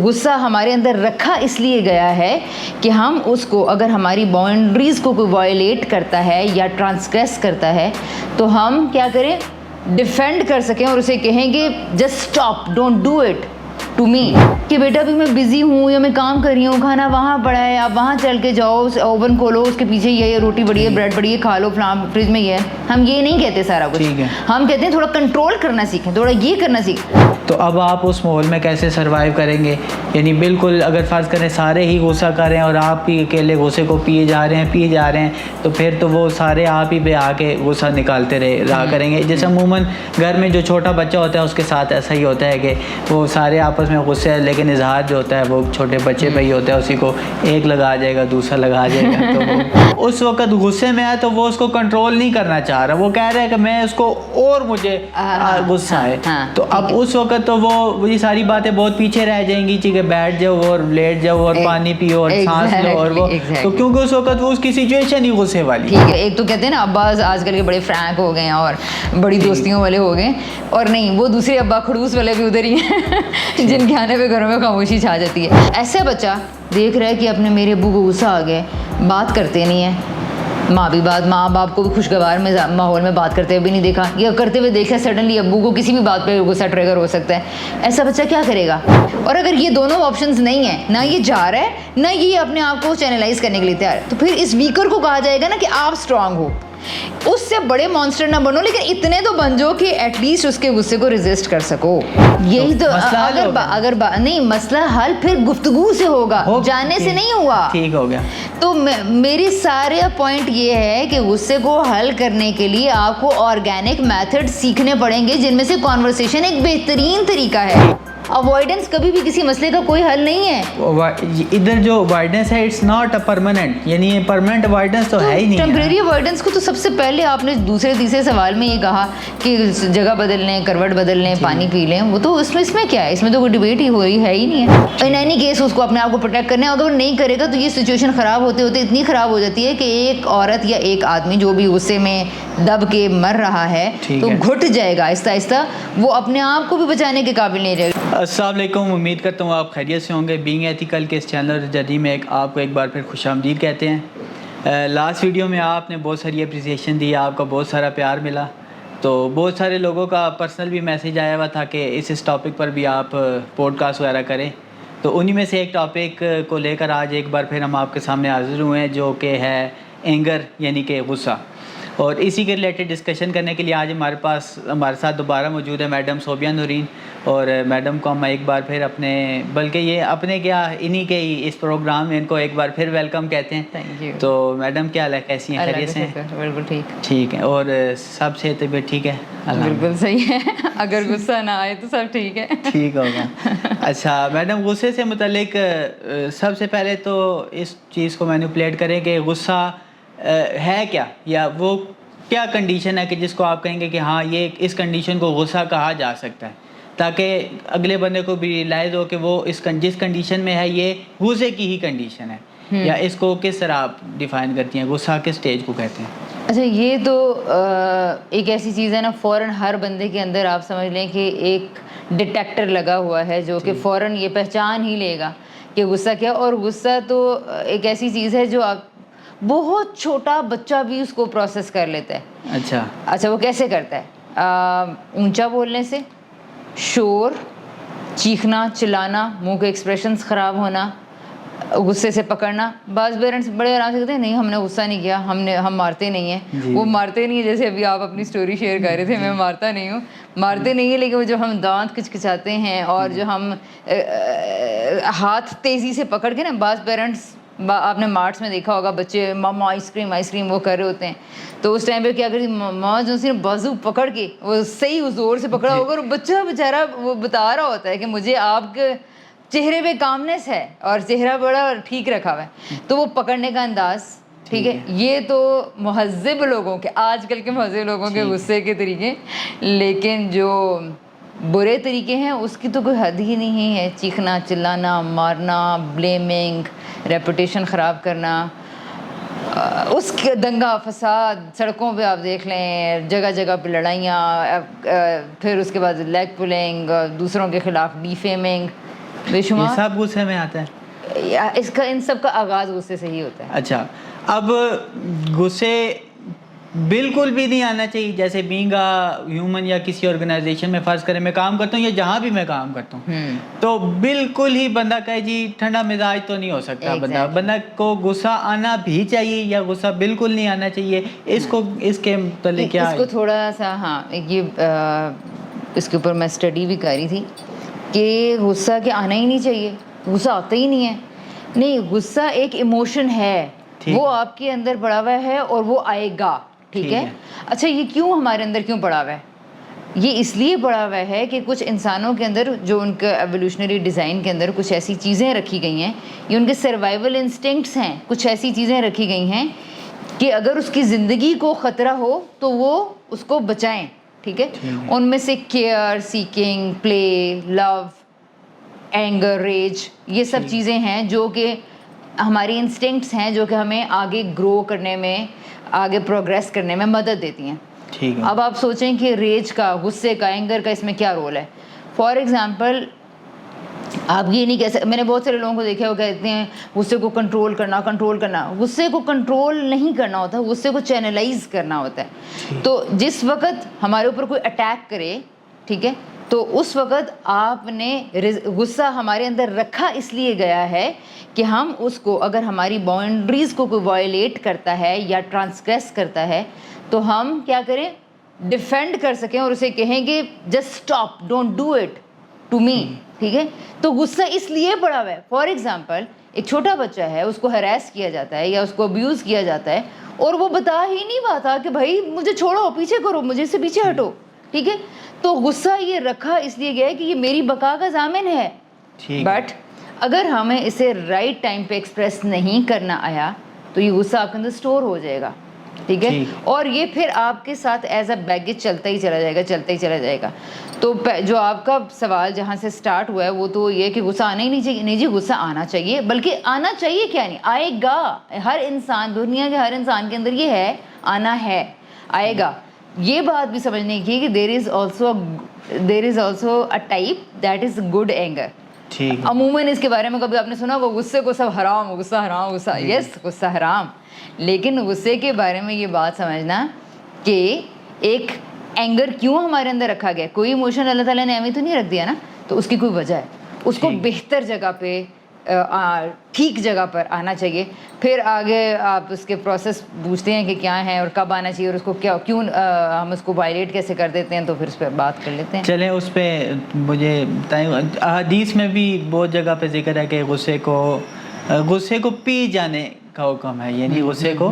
غصہ ہمارے اندر رکھا اس لیے گیا ہے کہ ہم اس کو, اگر ہماری باؤنڈریز کو کوئی وائلیٹ کرتا ہے یا ٹرانسگریس کرتا ہے تو ہم کیا کریں, ڈیفینڈ کر سکیں اور اسے کہیں گے just stop, don't do it to me, کہ بیٹا بھی میں بزی ہوں یا میں کام کر رہی ہوں, کھانا وہاں پڑا ہے, آپ وہاں چل کے جاؤ, اوون کھولو, اس کے پیچھے یہ روٹی پڑی ہے, بریڈ پڑی ہے, کھا لو, فریج میں یہ ہے. ہم یہ نہیں کہتے سارا کچھ, ہم کہتے ہیں تھوڑا کنٹرول کرنا سیکھیں, تھوڑا یہ کرنا سیکھیں. تو اب آپ اس ماحول میں کیسے سروائیو کریں گے؟ یعنی بالکل اگر فرض کریں سارے ہی غصہ کر رہے ہیں اور آپ بھی اکیلے غصے کو پیے جا رہے ہیں تو پھر تو وہ سارے آپ ہی پہ آ کے غصہ نکالتے رہا کریں گے. جیسے عموماً گھر میں جو چھوٹا بچہ ہوتا ہے اس کے ساتھ ایسا ہی ہوتا ہے کہ وہ سارے آپس میں غصے ہے, لیکن اظہار جو ہوتا ہے وہ چھوٹے بچے پہ ہی ہوتا ہے, اسی کو ایک لگا جائے گا دوسرا لگا جائے گا. تو وہ اس وقت غصے میں آئے تو وہ اس کو کنٹرول نہیں کرنا چاہ رہا, وہ کہہ رہا ہے کہ میں اس کو اور مجھے غصہ ہے. تو اب اس وقت تو وہ یہ ساری باتیں بہت پیچھے رہ جائیں گی کہ بیٹھ جاؤ اور لیٹ جاؤ اور پانی پیو اور سانس لو, اور وہ تو کیونکہ اس وقت وہ اس کی سچویشن ہی غصے والی. ٹھیک ہے, ایک تو کہتے ہیں نا ابا آج کل کے بڑے فرینک ہو گئے ہیں اور بڑی دوستیوں والے ہو گئے, اور نہیں, وہ دوسرے ابا خڑوس والے بھی ادھر ہی ہیں جن کے آنے پہ گھروں میں خاموشی چھا جاتی ہے. ایسا بچہ دیکھ رہا ہے کہ اپنے میرے ابو کو غصہ آ گیا, بات کرتے نہیں ہیں, ماں باپ کو بھی خوشگوار ماحول میں بات کرتے ہوئے بھی نہیں دیکھا, یا کرتے ہوئے دیکھا سڈنلی ابو کو کسی بھی بات پہ غصہ ٹریگر ہو سکتا ہے. ایسا بچہ کیا کرے گا؟ اور اگر یہ دونوں آپشنز نہیں ہیں, نہ یہ جا رہا ہے نہ یہ اپنے آپ کو چینلائز کرنے کے لیے تیار ہے, تو پھر اس ویکر کو کہا جائے گا نا کہ آپ اسٹرانگ ہو, اس سے بڑے مانسٹر نہ بنو, لیکن اتنے تو بن جاؤ کہ ایٹ لیسٹ اس کے غصے کو ریزسٹ کر سکو. یہی تو اگر نہیں, مسئلہ حل پھر گفتگو سے ہوگا, جانے سے نہیں ہوا. ٹھیک ہو گیا. تو میری سارے پوائنٹ یہ ہے کہ غصے کو حل کرنے کے لیے آپ کو آرگینک میتھڈ سیکھنے پڑیں گے, جن میں سے کانورسیشن ایک بہترین طریقہ ہے. اوائڈنس کبھی بھی کسی مسئلے کا کوئی حل نہیں ہے. ادھر جو اوائڈنس ہے اٹس ناٹ اے پرماننٹ, یعنی پرماننٹ اوائڈنس تو ہے ہی نہیں. ٹیمپریری اوائڈنس کو تو سب سے پہلے آپ نے دوسرے تیسرے سوال میں یہ کہا کہ جگہ بدل لیں, کروٹ بدل لیں, پانی پی لیں, وہ تو اس میں کیا ہے, اس میں تو کوئی ڈبیٹ ہی ہو رہی ہے ہی نہیں ہے. ان اینی کیس اس کو اپنے آپ کو پروٹیکٹ کرنا ہے, اگر وہ نہیں کرے گا تو یہ سچویشن خراب ہوتے ہوتے اتنی خراب ہو جاتی ہے کہ ایک عورت یا ایک آدمی جو بھی غصے میں دب کے مر رہا ہے تو گھٹ جائے گا آہستہ آہستہ, وہ اپنے آپ کو بھی بچانے کے قابل نہیں رہے گا. السلام علیکم, امید کرتا ہوں آپ خیریت سے ہوں گے. بینگ ایتھیکل کے اس چینل جدید میں آپ کو ایک بار پھر خوش آمدید کہتے ہیں. لاسٹ ویڈیو میں آپ نے بہت ساری اپریسیشن دی, آپ کا بہت سارا پیار ملا, تو بہت سارے لوگوں کا پرسنل بھی میسیج آیا ہوا تھا کہ اس ٹاپک پر بھی آپ پوڈ کاسٹ وغیرہ کریں. تو انہی میں سے ایک ٹاپک کو لے کر آج ایک بار پھر ہم آپ کے سامنے حاضر ہوئے ہیں, جو کہ ہے اینگر, یعنی کہ غصہ. اور اسی کے ریلیٹڈ ڈسکشن کرنے کے لیے آج ہمارے ساتھ دوبارہ موجود ہے میڈم صوبیہ نورین. اور میڈم کو ہم ایک بار پھر بلکہ یہ اپنے انہی کے ہی اس پروگرام میں ان کو ایک بار پھر ویلکم کہتے ہیں. Thank you. تو میڈم کیا حال ہے, کیسی ہیں, خیریت سے ہیں؟ بالکل ٹھیک ہے. اور سب سے طبیعت ٹھیک ہے؟ بالکل صحیح ہے, اگر غصہ نہ آئے تو سب ٹھیک ہے. ٹھیک ہوگا. اچھا میڈم, غصے سے متعلق سب سے پہلے تو اس چیز کو مینیپولیٹ کریں کہ غصہ ہے کیا, یا وہ کیا کنڈیشن ہے کہ جس کو آپ کہیں گے کہ ہاں یہ اس کنڈیشن کو غصہ کہا جا سکتا ہے, تاکہ اگلے بندے کو بھی ریلائز ہو کہ وہ جس کنڈیشن میں ہے یہ غصے کی ہی کنڈیشن ہے. یا اس کو کس طرح آپ ڈیفائن کرتی ہیں, غصہ کس سٹیج کو کہتے ہیں؟ اچھا, یہ تو ایک ایسی چیز ہے نا, فوراً ہر بندے کے اندر آپ سمجھ لیں کہ ایک ڈیٹیکٹر لگا ہوا ہے جو کہ فوراً یہ پہچان ہی لے گا کہ غصہ کیا. اور غصہ تو ایک ایسی چیز ہے جو آپ بہت چھوٹا بچہ بھی اس کو پروسیس کر لیتا ہے. اچھا وہ کیسے کرتا ہے؟ اونچا بولنے سے, شور, چیخنا, چلانا, منہ کے ایکسپریشنز خراب ہونا, غصے سے پکڑنا. بعض پیرنٹس بڑے آرام سے کہتے ہیں نہیں ہم نے غصہ نہیں کیا, ہم مارتے نہیں ہیں. وہ مارتے نہیں ہیں, جیسے ابھی آپ اپنی سٹوری شیئر کر رہے تھے, میں مارتا نہیں ہوں, مارتے نہیں ہیں, لیکن وہ جو ہم دانت کچکچاتے ہیں اور جو ہم ہاتھ تیزی سے پکڑ کے نا, بعض پیرنٹس آپ نے مارٹس میں دیکھا ہوگا بچے ماما آئس کریم وہ کر رہے ہوتے ہیں, تو اس ٹائم پہ کیا کرتی ماما جو سی بازو پکڑ کے وہ صحیح زور سے پکڑا ہوگا, اور بچہ بیچارہ وہ بتا رہا ہوتا ہے کہ مجھے آپ کے چہرے پہ کامنس ہے اور چہرہ بڑا ٹھیک رکھا ہوا ہے, تو وہ پکڑنے کا انداز ٹھیک ہے. یہ تو مہذب لوگوں کے, آج کل کے مہذب لوگوں کے غصے کے طریقے. لیکن جو برے طریقے ہیں اس کی تو کوئی حد ہی نہیں ہے. چیخنا, چلانا, مارنا, بلیمنگ, ریپوٹیشن خراب کرنا, اس کے دنگا فساد, سڑکوں پہ آپ دیکھ لیں جگہ جگہ پہ لڑائیاں, پھر اس کے بعد لیگ پولنگ, دوسروں کے خلاف ڈیفیمنگ, بے شمار. سب غصے میں آتا ہے. اس کا ان سب کا آغاز غصے سے ہی ہوتا ہے. اچھا اب غصے بالکل بھی نہیں آنا چاہیے. جیسے بینگ ہیومن یا کسی آرگنائزیشن میں فرض کریں میں کام کرتا ہوں یا جہاں بھی میں کام کرتا ہوں تو بالکل ہی بندہ کہے جی ٹھنڈا مزاج تو نہیں ہو سکتا. بندہ کو غصہ آنا بھی چاہیے یا غصہ بالکل نہیں آنا چاہیے. اس کے متعلق کیا اس کو تھوڑا سا یہ اس کے اوپر میں اسٹڈی بھی کر رہی تھی کہ غصہ کہ آنا ہی نہیں چاہیے, غصہ آتا ہی نہیں ہے. نہیں, غصہ ایک ایموشن ہے, وہ آپ کے اندر پڑا ہوا ہے اور وہ آئے گا. ٹھیک ہے. اچھا یہ کیوں ہمارے اندر کیوں پڑا ہوا ہے؟ یہ اس لیے پڑا ہوا ہے کہ کچھ انسانوں کے اندر جو ان کے ایولیوشنری ڈیزائن کے اندر کچھ ایسی چیزیں رکھی گئی ہیں, یہ ان کے سروائیول انسٹنکٹس ہیں, کچھ ایسی چیزیں رکھی گئی ہیں کہ اگر اس کی زندگی کو خطرہ ہو تو وہ اس کو بچائیں. ٹھیک ہے. ان میں سے کیئر سیکنگ, پلے, لو, اینگر, ریج, یہ سب چیزیں ہیں جو کہ ہماری انسٹنکٹس ہیں جو کہ ہمیں آگے گرو کرنے میں, آگے پروگریس کرنے میں مدد دیتی ہیں. اب آپ سوچیں کہ ریج کا, غصے کا, اینگر کا اس میں کیا رول ہے. فار ایگزامپل آپ یہ نہیں کہہ سکتے, میں نے بہت سارے لوگوں کو دیکھا وہ کہتے ہیں غصے کو کنٹرول کرنا. غصے کو کنٹرول نہیں کرنا ہوتا, غصے کو چینلائز کرنا ہوتا ہے. تو جس وقت ہمارے اوپر کوئی اٹیک کرے, ٹھیک ہے, تو اس وقت آپ نے غصہ ہمارے اندر رکھا اس لیے گیا ہے کہ ہم اس کو, اگر ہماری باؤنڈریز کو کوئی وائلیٹ کرتا ہے یا ٹرانسگریس کرتا ہے تو ہم کیا کریں, ڈیفینڈ کر سکیں اور اسے کہیں کہ just stop, don't do it to me. ٹھیک ہے. تو غصہ اس لیے پڑا ہوا ہے. فار ایگزامپل ایک چھوٹا بچہ ہے, اس کو ہراس کیا جاتا ہے یا اس کو ابیوز کیا جاتا ہے اور وہ بتا ہی نہیں پاتا کہ بھائی مجھے چھوڑو, پیچھے کرو, مجھے سے پیچھے ہٹو. ٹھیک ہے. تو غصہ یہ رکھا اس لیے گیا ہے کہ یہ میری بقا کا ضامن ہے. بٹ اگر ہمیں اسے رائٹ ٹائم پہ ایکسپریس نہیں کرنا آیا تو یہ غصہ آپ کے اندر اسٹور ہو جائے گا. ٹھیک ہے. اور یہ پھر آپ کے ساتھ ایز اے بیگیج چلتا ہی چلا جائے گا. تو جو آپ کا سوال جہاں سے سٹارٹ ہوا ہے وہ تو یہ کہ غصہ آنا ہی نہیں چاہیے. نہیں جی, غصہ آنا چاہیے, بلکہ آنا چاہیے کیا نہیں, آئے گا. ہر انسان, دنیا کے ہر انسان کے اندر یہ ہے, آنا ہے, آئے گا. یہ بات بھی سمجھنے کی کہ there is also a type that is good anger. عموماً اس کے بارے میں کبھی آپ نے سنا ہوگا غصے کو سب حرام, غصہ یس غصہ حرام. لیکن غصے کے بارے میں یہ بات سمجھنا کہ ایک اینگر کیوں ہمارے اندر رکھا گیا. کوئی ایموشن اللہ تعالیٰ نے ہمیں تو نہیں رکھ دیا نا, تو اس کی کوئی وجہ ہے. اس کو بہتر جگہ پہ, ٹھیک جگہ پر آنا چاہیے. پھر آگے آپ اس کے پروسیس پوچھتے ہیں کہ کیا ہے اور کب آنا چاہیے اور اس کو کیوں ہم اس کو وائلیٹ کیسے کر دیتے ہیں, تو پھر اس پہ بات کر لیتے ہیں. چلیں اس پہ مجھے بتائیں. حدیث میں بھی بہت جگہ پہ ذکر ہے کہ غصے کو پی جانے کا حکم ہے, یعنی غصے کو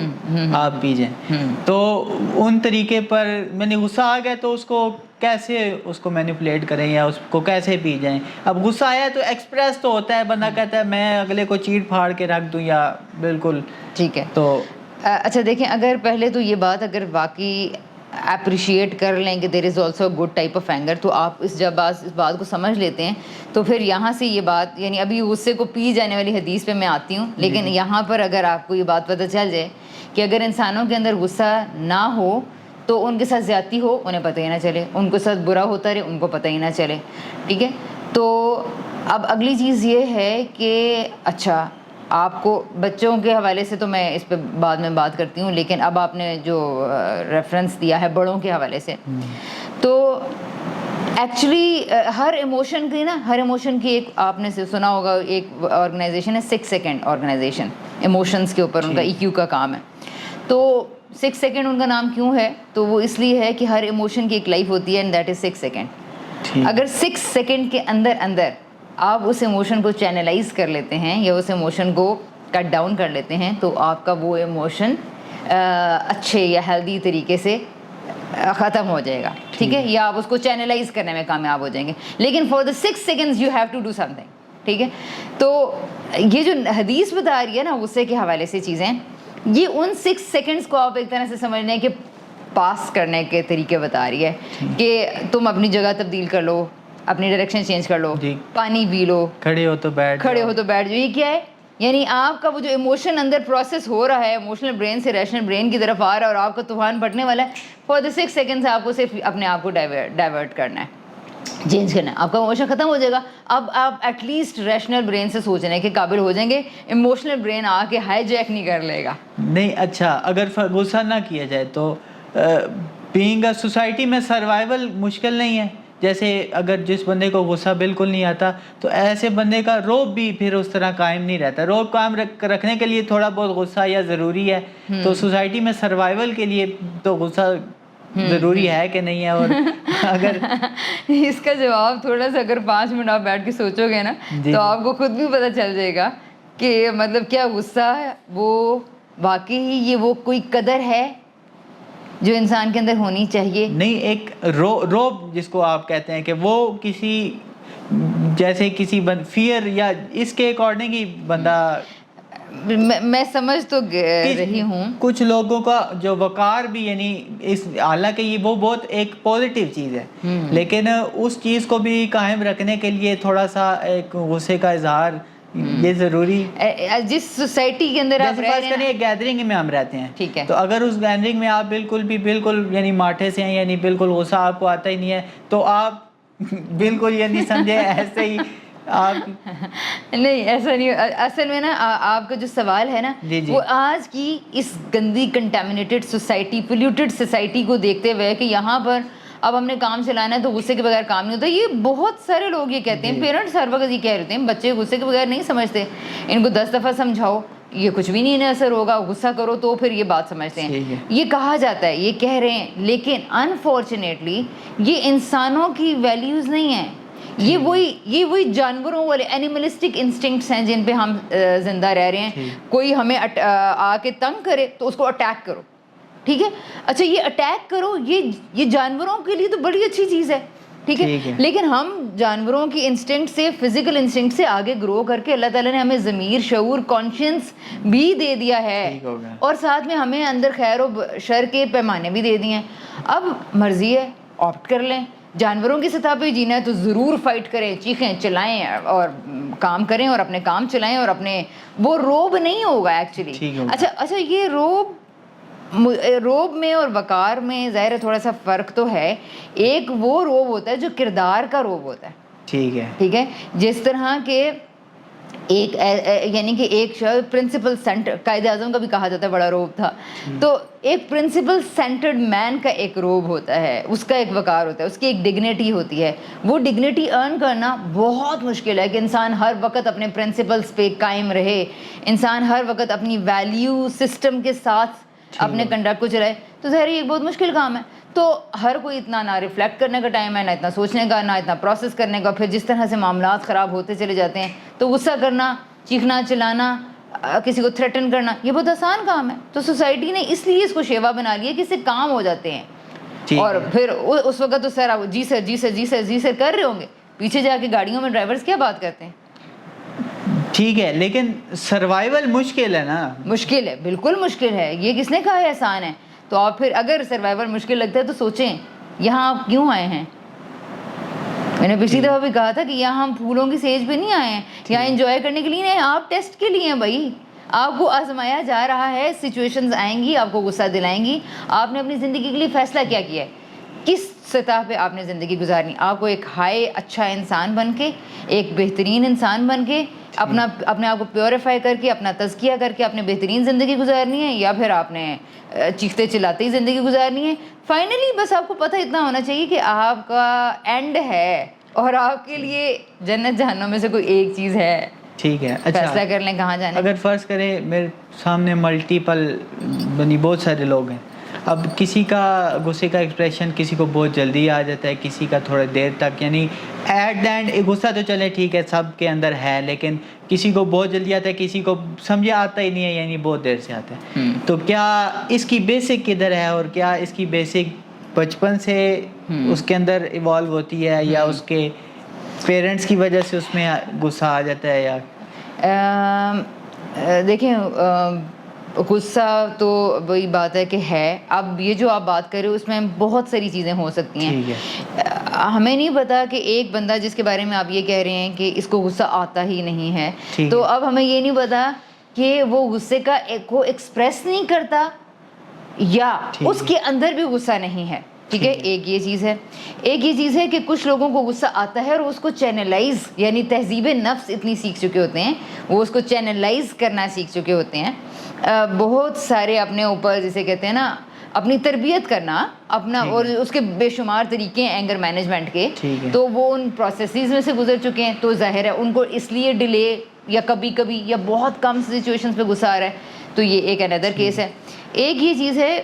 آپ پی جائیں. تو ان طریقے پر میں نے غصہ آ گیا تو اس کو کیسے اس کو مینیپولیٹ کریں یا اس کو کیسے پی جائیں. اب غصہ آیا تو ایکسپریس تو ہوتا ہے, بندہ کہتا ہے میں اگلے کو چیٹ پھاڑ کے رکھ دوں یا بالکل ٹھیک ہے. تو اچھا دیکھیں, اگر پہلے تو یہ بات اگر واقعی اپریشیٹ کر لیں کہ there is also good type of anger, تو آپ جب اس بات کو سمجھ لیتے ہیں تو پھر یہاں سے یہ بات, یعنی ابھی غصے کو پی جانے والی حدیث پہ میں آتی ہوں, لیکن یہاں پر اگر آپ کو یہ بات پتہ چل جائے کہ اگر انسانوں کے اندر غصہ نہ ہو تو ان کے ساتھ زیادتی ہو انہیں پتہ ہی نہ چلے, ان کے ساتھ برا ہوتا رہے ان کو پتہ ہی نہ چلے. ٹھیک ہے. تو اب اگلی چیز یہ ہے کہ اچھا آپ کو بچوں کے حوالے سے تو میں اس پہ بعد میں بات کرتی ہوں, لیکن اب آپ نے جو ریفرنس دیا ہے بڑوں کے حوالے سے, تو ایکچولی ہر ایموشن کی ایک آپ نے سنا ہوگا ایک آرگنائزیشن ہے 6 سیکنڈ آرگنائزیشن, ایموشنس کے اوپر ان کا EQ کا کام ہے. تو 6 سیکنڈ ان کا نام کیوں ہے, تو وہ اس لیے ہے کہ ہر ایموشن کی ایک لائف ہوتی ہے اینڈ دیٹ از 6 سیکنڈ. اگر 6 سیکنڈ کے اندر آپ اس ایموشن کو چینلائز کر لیتے ہیں یا اس ایموشن کو کٹ ڈاؤن کر لیتے ہیں تو آپ کا وہ ایموشن اچھے یا ہیلدی طریقے سے ختم ہو جائے گا. ٹھیک ہے. یا آپ اس کو چینلائز کرنے میں کامیاب ہو جائیں گے. لیکن for the 6 seconds you have to do something. ٹھیک ہے. تو یہ جو حدیث بتا رہی ہے نا غصے کے حوالے سے چیزیں, یہ ان 6 سیکنڈز کو آپ ایک طرح سے سمجھ لیں کہ پاس کرنے کے طریقے بتا رہی ہے کہ تم اپنی جگہ تبدیل کر لو, اپنی ڈائریکشن چینج کر لو, پانی پی لو, کھڑے ہو تو بیٹھ جاؤ. یہ کیا ہے, یعنی آپ کا وہ جو ایموشن اندر پروسیس ہو رہا ہے ایموشنل برین سے ریشنل برین کی طرف آ رہا ہے اور آپ کا طوفان پھٹنے والا ہے, فار دا 6 سیکنڈز آپ کو صرف اپنے آپ کو ڈائیورٹ کرنا ہے. چینج کرنا ہے, آپ کا ایموشن ختم ہو جائے گا. اب آپ ایٹ لیسٹ ریشنل برین سے سوچنے کے قابل ہو جائیں گے, ایموشنل برین آ کے ہائی جیک نہیں کر لے گا. نہیں اچھا, اگر غصہ نہ کیا جائے تو بینگ اے سوسائٹی میں سروائیول مشکل نہیں ہے؟ جیسے اگر جس بندے کو غصہ بالکل نہیں آتا تو ایسے بندے کا روب بھی پھر اس طرح قائم نہیں رہتا. روب قائم رکھنے کے لیے تھوڑا بہت غصہ یا ضروری ہے, تو سوسائٹی میں سروائیول کے لیے تو غصہ ضروری ہے کہ نہیں ہے؟ اور اگر اس کا جواب تھوڑا سا اگر 5 منٹ آپ بیٹھ کے سوچو گے نا تو آپ کو خود بھی پتہ چل جائے گا کہ مطلب کیا غصہ ہے وہ واقعی یہ وہ کوئی قدر ہے جو انسان کے اندر ہونی چاہیے. نہیں, ایک روب جس کو آپ کہتے ہیں کہ وہ کسی جیسے کسی فیئر یا اس کے اکارڈنگ ہی بندہ, میں سمجھ تو رہی ہوں کچھ لوگوں کا جو وقار بھی, یعنی حالانکہ یہ وہ بہت ایک پازیٹیو چیز ہے, لیکن اس چیز کو بھی قائم رکھنے کے لیے تھوڑا سا ایک غصے کا اظہار یہ ضروری. جس سوسائٹی کے اندر آپ رہ رہے ہیں, ایک گیدرنگ میں ہم رہتے ہیں, ٹھیک ہے, تو اگر اس گیدرنگ میں آپ بالکل یعنی ماٹھے سے ہیں, یعنی بالکل غصہ آپ کو آتا ہی نہیں ہے, تو آپ بالکل یہ نہیں سمجھے ایسے ہی آپ نہیں ایسا نہیں. اصل میں نا آپ کا جو سوال ہے نا وہ آج کی اس گندی کنٹامینیٹڈ سوسائٹی, پولیوٹڈ سوسائٹی کو دیکھتے ہوئے کہ یہاں پر اب ہم نے کام چلانا ہے تو غصے کے بغیر کام نہیں ہوتا. یہ بہت سارے لوگ یہ کہتے ہیں, پیرنٹس ہر وقت یہ کہہ رہے ہیں بچے غصے کے بغیر نہیں سمجھتے, ان کو 10 دفعہ سمجھاؤ یہ کچھ بھی نہیں اثر ہوگا, غصہ کرو تو پھر یہ بات سمجھتے ہیں. یہ کہا جاتا ہے, یہ کہہ رہے ہیں, لیکن انفارچونیٹلی یہ انسانوں کی ویلیوز نہیں ہیں. یہ وہی جانوروں والے اینیملسٹک انسٹنکٹس ہیں جن پہ ہم زندہ رہ رہے ہیں. کوئی ہمیں آ کے تنگ کرے تو اس کو اٹیک کرو, ٹھیک ہے, اچھا یہ اٹیک کرو, یہ جانوروں کے لیے تو بڑی اچھی چیز ہے, ٹھیک ہے, لیکن ہم جانوروں کی انسٹنکٹ سے, فزیکل انسٹنکٹ سے آگے گرو کر کے اللہ تعالیٰ نے ہمیں ضمیر, شعور, کانشینس بھی دے دیا ہے, اور ساتھ میں ہمیں اندر خیر و شر کے پیمانے بھی دے دیے ہیں. اب مرضی ہے, آپٹ کر لیں. جانوروں کی سطح پہ جینا ہے تو ضرور فائٹ کریں, چیخیں, چلائیں اور کام کریں اور اپنے کام چلائیں, اور اپنے وہ روب نہیں ہوگا ایکچولی. اچھا یہ روب میں اور وقار میں ظاہر ہے تھوڑا سا فرق تو ہے. ایک وہ روب ہوتا ہے جو کردار کا روب ہوتا ہے, ٹھیک ہے, جس طرح کہ ایک یعنی کہ ایک پرنسپل سینٹر, قائد اعظم کا بھی کہا جاتا ہے بڑا روب تھا, تو ایک پرنسپل سینٹرڈ مین کا ایک روب ہوتا ہے, اس کا ایک وقار ہوتا ہے, اس کی ایک ڈگنیٹی ہوتی ہے. وہ ڈگنیٹی ارن کرنا بہت مشکل ہے کہ انسان ہر وقت اپنے پرنسپلس پہ قائم رہے, انسان ہر وقت اپنی ویلیو سسٹم کے ساتھ اپنے کنڈکٹ کو چلائے, تو ظاہر یہ بہت مشکل کام ہے. تو ہر کوئی اتنا نہ ریفلیکٹ کرنے کا ٹائم ہے, نہ اتنا سوچنے کا, نہ اتنا پروسیس کرنے کا. پھر جس طرح سے معاملات خراب ہوتے چلے جاتے ہیں تو غصہ کرنا, چیخنا, چلانا, کسی کو تھریٹن کرنا, یہ بہت آسان کام ہے. تو سوسائٹی نے اس لیے اس کو شیوا بنا لیا کہ اس سے کام ہو جاتے ہیں, اور پھر اس وقت تو سر آپ جی سر جی سر جی سر جی سر کر رہے ہوں گے, پیچھے جا کے گاڑیوں میں ڈرائیورز کیا بات کرتے ہیں. ٹھیک ہے, لیکن سروائیول مشکل ہے نا. مشکل ہے, بالکل مشکل ہے. یہ کس نے کہا ہے آسان ہے؟ تو آپ پھر اگر سروائیول مشکل لگتا ہے تو سوچیں یہاں آپ کیوں آئے ہیں. میں نے پچھلی دفعہ بھی کہا تھا کہ یہاں ہم پھولوں کی سیج پہ نہیں آئے ہیں, یہاں انجوائے کرنے کے لیے نہیں, آپ ٹیسٹ کے لیے ہیں بھائی. آپ کو آزمایا جا رہا ہے, سچویشنز آئیں گی, آپ کو غصہ دلائیں گی. آپ نے اپنی زندگی کے لیے فیصلہ کیا ہے, کس سطح پہ آپ نے زندگی گزارنی. آپ کو ایک ہائی اچھا انسان بن کے, ایک بہترین انسان بن کے, اپنے آپ کو پیوریفائی کر کے, اپنا تزکیہ کر کے اپنے بہترین زندگی گزارنی ہے, یا پھر آپ نے چیختے چلاتے ہی زندگی گزارنی ہے. فائنلی بس آپ کو پتہ اتنا ہونا چاہیے کہ آپ کا اینڈ ہے, اور آپ کے لیے جنت جہنم میں سے کوئی ایک چیز ہے. ٹھیک ہے, اچھا فیصلہ کر لیں کہاں جانا. اگر فرض کریں میرے سامنے ملٹیپل یعنی بہت سارے لوگ ہیں, اب کسی کا غصے کا ایکسپریشن کسی کو بہت جلدی آ جاتا ہے, کسی کا تھوڑا دیر تک, یعنی ایٹ دا اینڈ غصہ تو چلے ٹھیک ہے سب کے اندر ہے, لیکن کسی کو بہت جلدی آتا ہے, کسی کو سمجھے آتا ہی نہیں ہے, یعنی بہت دیر سے آتا ہے. تو کیا اس کی بیسک کدھر ہے, اور کیا اس کی بیسک بچپن سے اس کے اندر ایوالو ہوتی ہے, یا اس کے پیرنٹس کی وجہ سے اس میں غصہ آ جاتا ہے, یا دیکھیں غصہ تو وہی بات ہے کہ ہے. اب یہ جو آپ بات کر رہے ہو اس میں بہت ساری چیزیں ہو سکتی ہیں. ہمیں نہیں پتا کہ ایک بندہ جس کے بارے میں آپ یہ کہہ رہے ہیں کہ اس کو غصہ آتا ہی نہیں ہے, تو اب ہمیں یہ نہیں پتا کہ وہ غصے کو ایکسپریس نہیں کرتا یا اس کے اندر بھی غصہ نہیں ہے. ٹھیک ہے. ایک یہ چیز ہے. ایک یہ چیز ہے کہ کچھ لوگوں کو غصہ آتا ہے اور اس کو چینلائز, یعنی تہذیب نفس اتنی سیکھ چکے ہوتے ہیں, وہ اس کو چینلائز کرنا سیکھ چکے ہوتے ہیں. بہت سارے اپنے اوپر جسے کہتے ہیں نا اپنی تربیت کرنا اپنا, اور اس کے بے شمار طریقے ہیں اینگر مینجمنٹ کے, تو وہ ان پروسیسز میں سے گزر چکے ہیں. تو ظاہر ہے ان کو اس لیے ڈیلے یا کبھی کبھی یا بہت کم سچویشنز پہ غصہ آ رہا ہے. تو یہ ایک اندر کیس ہے. ایک یہ چیز ہے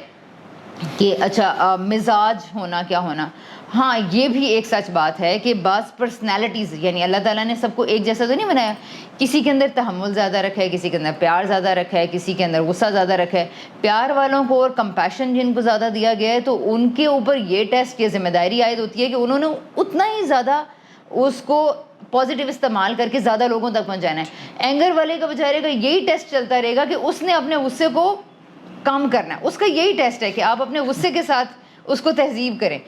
کہ اچھا مزاج ہونا کیا ہونا. ہاں یہ بھی ایک سچ بات ہے کہ بعض پرسنالٹیز, یعنی اللہ تعالیٰ نے سب کو ایک جیسا تو نہیں بنایا, کسی کے اندر تحمل زیادہ رکھا ہے, کسی کے اندر پیار زیادہ رکھا ہے, کسی کے اندر غصہ زیادہ رکھا ہے. پیار والوں کو اور کمپیشن جن کو زیادہ دیا گیا ہے تو ان کے اوپر یہ ٹیسٹ یہ ذمہ داری عائد ہوتی ہے کہ انہوں نے اتنا ہی زیادہ اس کو پازیٹیو استعمال کر کے زیادہ لوگوں تک پہنچانا ہے. اینگر والے کا بیچارے کا یہی ٹیسٹ چلتا رہے گا کہ اس نے اپنے غصے کو کم کرنا ہے. اس کا یہی ٹیسٹ ہے کہ آپ اپنے غصے کے ساتھ اس کو تہذیب کریں,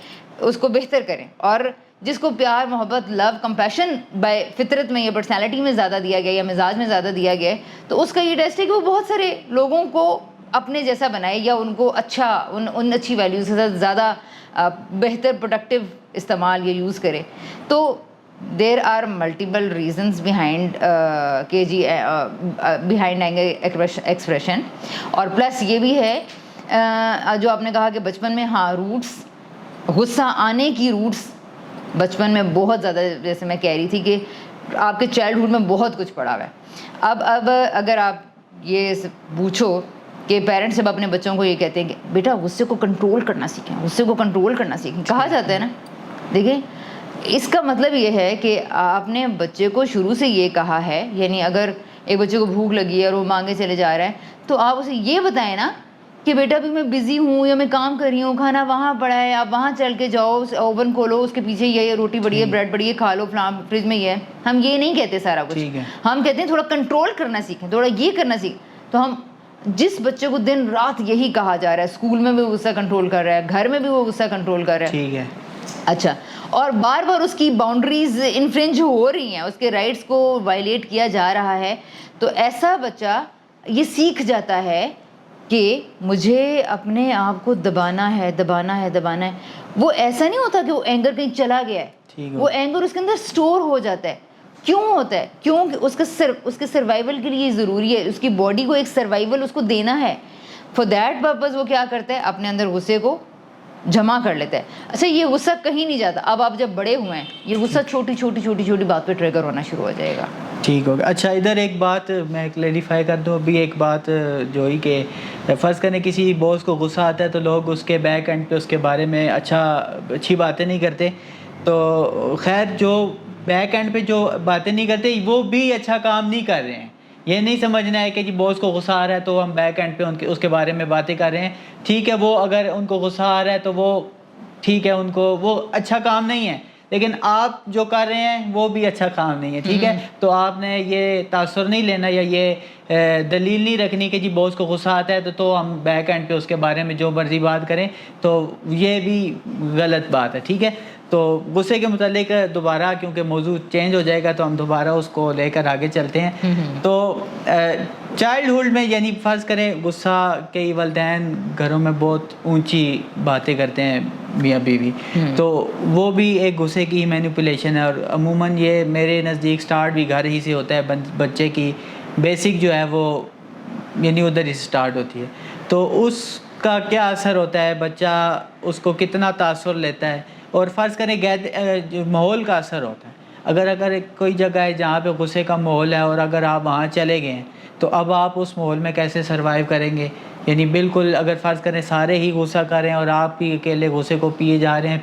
اس کو بہتر کریں. اور جس کو پیار, محبت, لو, کمپیشن بائی فطرت میں یا پرسنالٹی میں زیادہ دیا گیا یا مزاج میں زیادہ دیا گیا ہے, تو اس کا یہ ٹیسٹ ہے کہ وہ بہت سارے لوگوں کو اپنے جیسا بنائے یا ان کو اچھا ان اچھی ویلیوز کے ساتھ زیادہ بہتر پروڈکٹیو استعمال یا یوز کرے. تو there are multiple reasons behind behind anger expression. اور پلس یہ بھی ہے جو آپ نے کہا کہ بچپن میں ہاں روٹس, غصہ آنے کی روٹس بچپن میں بہت زیادہ, جیسے میں کہہ رہی تھی کہ آپ کے چائلڈہڈ میں بہت کچھ پڑا ہوا ہے. اب اگر آپ یہ پوچھو کہ پیرنٹس جب اپنے بچوں کو یہ کہتے ہیں کہ بیٹا غصے کو کنٹرول کرنا سیکھیں, غصے کو کنٹرول کرنا سیکھیں, کہا جاتا ہے نا, دیکھیں اس کا مطلب یہ ہے کہ آپ نے بچے کو شروع سے یہ کہا ہے, یعنی اگر ایک بچے کو بھوک لگی ہے اور وہ مانگے چلے جا رہا ہے تو آپ اسے یہ بتائیں نا کہ بیٹا ابھی میں بزی ہوں یا میں کام کر رہی ہوں, کھانا وہاں پڑا ہے, آپ وہاں چل کے جاؤ, اوون کھولو, اس کے پیچھے یہ روٹی پڑی ہے, بریڈ پڑی ہے, کھا لو, فریج میں یہ ہے. ہم یہ نہیں کہتے سارا کچھ, ہم کہتے ہیں تھوڑا کنٹرول کرنا سیکھیں, تھوڑا یہ کرنا سیکھیں. تو ہم جس بچے کو دن رات یہی کہا جا رہا ہے, اسکول میں بھی غصہ کنٹرول کر رہا ہے, گھر میں بھی وہ غصہ کنٹرول کر رہا ہے, ٹھیک ہے, اچھا, اور بار بار اس کی باؤنڈریز انفرنج ہو رہی ہیں, اس کے رائٹس کو وائلیٹ کیا جا رہا ہے, تو ایسا بچہ یہ سیکھ جاتا ہے کہ مجھے اپنے آپ کو دبانا ہے, دبانا ہے, دبانا ہے. وہ ایسا نہیں ہوتا کہ وہ اینگر کہیں چلا گیا ہے, وہ اینگر اس کے اندر سٹور ہو جاتا ہے. کیوں ہوتا ہے؟ کیوں کہ اس کے سروائیول کے لیے ضروری ہے, اس کی باڈی کو ایک سروائیول اس کو دینا ہے. فار دیٹ پرپز وہ کیا کرتا ہے, اپنے اندر غصے کو جمع کر لیتا ہے. اچھا یہ غصہ کہیں نہیں جاتا, اب آپ جب بڑے ہوئے ہیں یہ غصہ چھوٹی چھوٹی چھوٹی چھوٹی بات پہ ٹریگر ہونا شروع ہو جائے گا. ٹھیک ہوگا. اچھا ادھر ایک بات میں کلیریفائی کر دوں ابھی, ایک بات جو ہی کہ فرض کریں کسی باس کو غصہ آتا ہے تو لوگ اس کے بیک اینڈ پہ اس کے بارے میں اچھی باتیں نہیں کرتے. تو خیر جو بیک اینڈ پہ جو باتیں نہیں کرتے وہ بھی اچھا کام نہیں کر رہے ہیں. یہ نہیں سمجھنا ہے کہ جی باس کو غصہ آ رہا ہے تو ہم بیک اینڈ پہ اس کے بارے میں باتیں کر رہے ہیں. ٹھیک ہے, وہ اگر ان کو غصہ آ رہا ہے تو وہ ٹھیک ہے, ان کو وہ اچھا کام نہیں ہے, لیکن آپ جو کر رہے ہیں وہ بھی اچھا کام نہیں ہے. ٹھیک ہے, تو آپ نے یہ تاثر نہیں لینا یا یہ دلیل نہیں رکھنی کہ جی باس کو غصہ آتا ہے تو ہم بیک اینڈ پہ اس کے بارے میں جو مرضی بات کریں, تو یہ بھی غلط بات ہے. ٹھیک ہے, تو غصے کے متعلق دوبارہ کیونکہ موضوع چینج ہو جائے گا تو ہم دوبارہ اس کو لے کر آگے چلتے ہیں. تو چائلڈہڈ میں یعنی فرض کریں غصہ کئی والدین گھروں میں بہت اونچی باتیں کرتے ہیں میاں بیوی, تو وہ بھی ایک غصے کی مینیپولیشن ہے. اور عموماً یہ میرے نزدیک سٹارٹ بھی گھر ہی سے ہوتا ہے, بچے کی بیسک جو ہے وہ یعنی ادھر ہی سٹارٹ ہوتی ہے. تو اس کا کیا اثر ہوتا ہے, بچہ اس کو کتنا تاثر لیتا ہے, اور فرض کریں ماحول کا اثر ہوتا ہے. اگر کوئی جگہ ہے جہاں پہ غصے کا ماحول ہے اور اگر آپ وہاں چلے گئے ہیں تو اب آپ اس ماحول میں کیسے سروائیو کریں گے. یعنی بالکل اگر فرض کریں سارے ہی غصہ کر رہے ہیں اور آپ بھی اکیلے غصے کو پیے جا رہے ہیں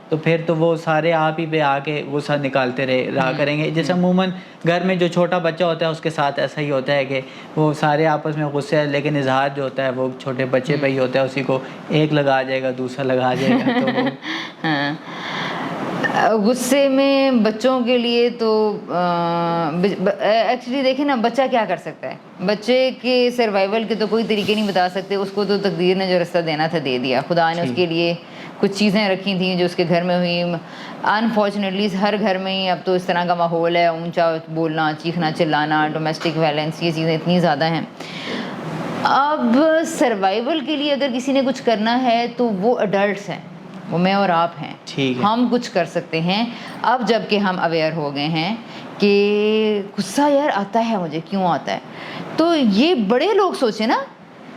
تو پھر تو وہ سارے آپ ہی پہ آ کے غصہ نکالتے رہا کریں گے. جیسے عموماً گھر میں جو چھوٹا بچہ ہوتا ہے اس کے ساتھ ایسا ہی ہوتا ہے کہ وہ سارے آپس میں غصے ہیں, لیکن اظہار جو ہوتا ہے وہ چھوٹے بچے پہ ہی ہوتا ہے. اسی کو ایک لگا جائے گا دوسرا لگا جائے گا. تو غصے میں بچوں کے لیے تو ایکچولی دیکھیں نا, بچہ کیا کر سکتا ہے, بچے کے سروائیول کے تو کوئی طریقے نہیں بتا سکتے. اس کو تو تقدیر نے جو رستہ دینا تھا دے دیا, خدا نے اس کے لیے کچھ چیزیں رکھی تھیں جو اس کے گھر میں ہوئی. انفارچونیٹلی ہر گھر میں ہی اب تو اس طرح کا ماحول ہے, اونچا بولنا, چیخنا, چلانا, ڈومیسٹک وائلنس, یہ چیزیں اتنی زیادہ ہیں. اب سروائیول کے لیے اگر کسی نے کچھ کرنا ہے تو وہ اڈلٹس ہیں, وہ میں اور آپ ہیں. ٹھیک ہے. ہم کچھ کر سکتے ہیں اب جب کہ ہم اویئر ہو گئے ہیں کہ غصہ یار آتا ہے مجھے, کیوں آتا ہے. تو یہ بڑے لوگ سوچیں نا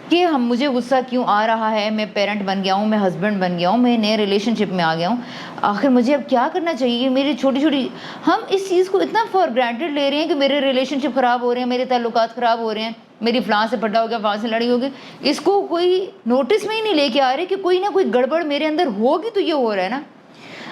کہ مجھے غصہ کیوں آ رہا ہے, میں پیرنٹ بن گیا ہوں, میں ہسبینڈ بن گیا ہوں, میں نئے ریلیشن شپ میں آ گیا ہوں, آخر مجھے اب کیا کرنا چاہیے. میری چھوٹی چھوٹی, ہم اس چیز کو اتنا فار گرانٹیڈ لے رہے ہیں کہ میرے ریلیشن شپ خراب ہو رہے ہیں, میرے تعلقات خراب ہو رہے ہیں, میری فلاں سے پٹا ہو گیا, فلاں سے لڑائی ہوگی. اس کو کوئی نوٹس میں ہی نہیں لے کے آ رہے کہ کوئی نہ کوئی گڑبڑ میرے اندر ہوگی تو یہ ہو رہا ہے نا.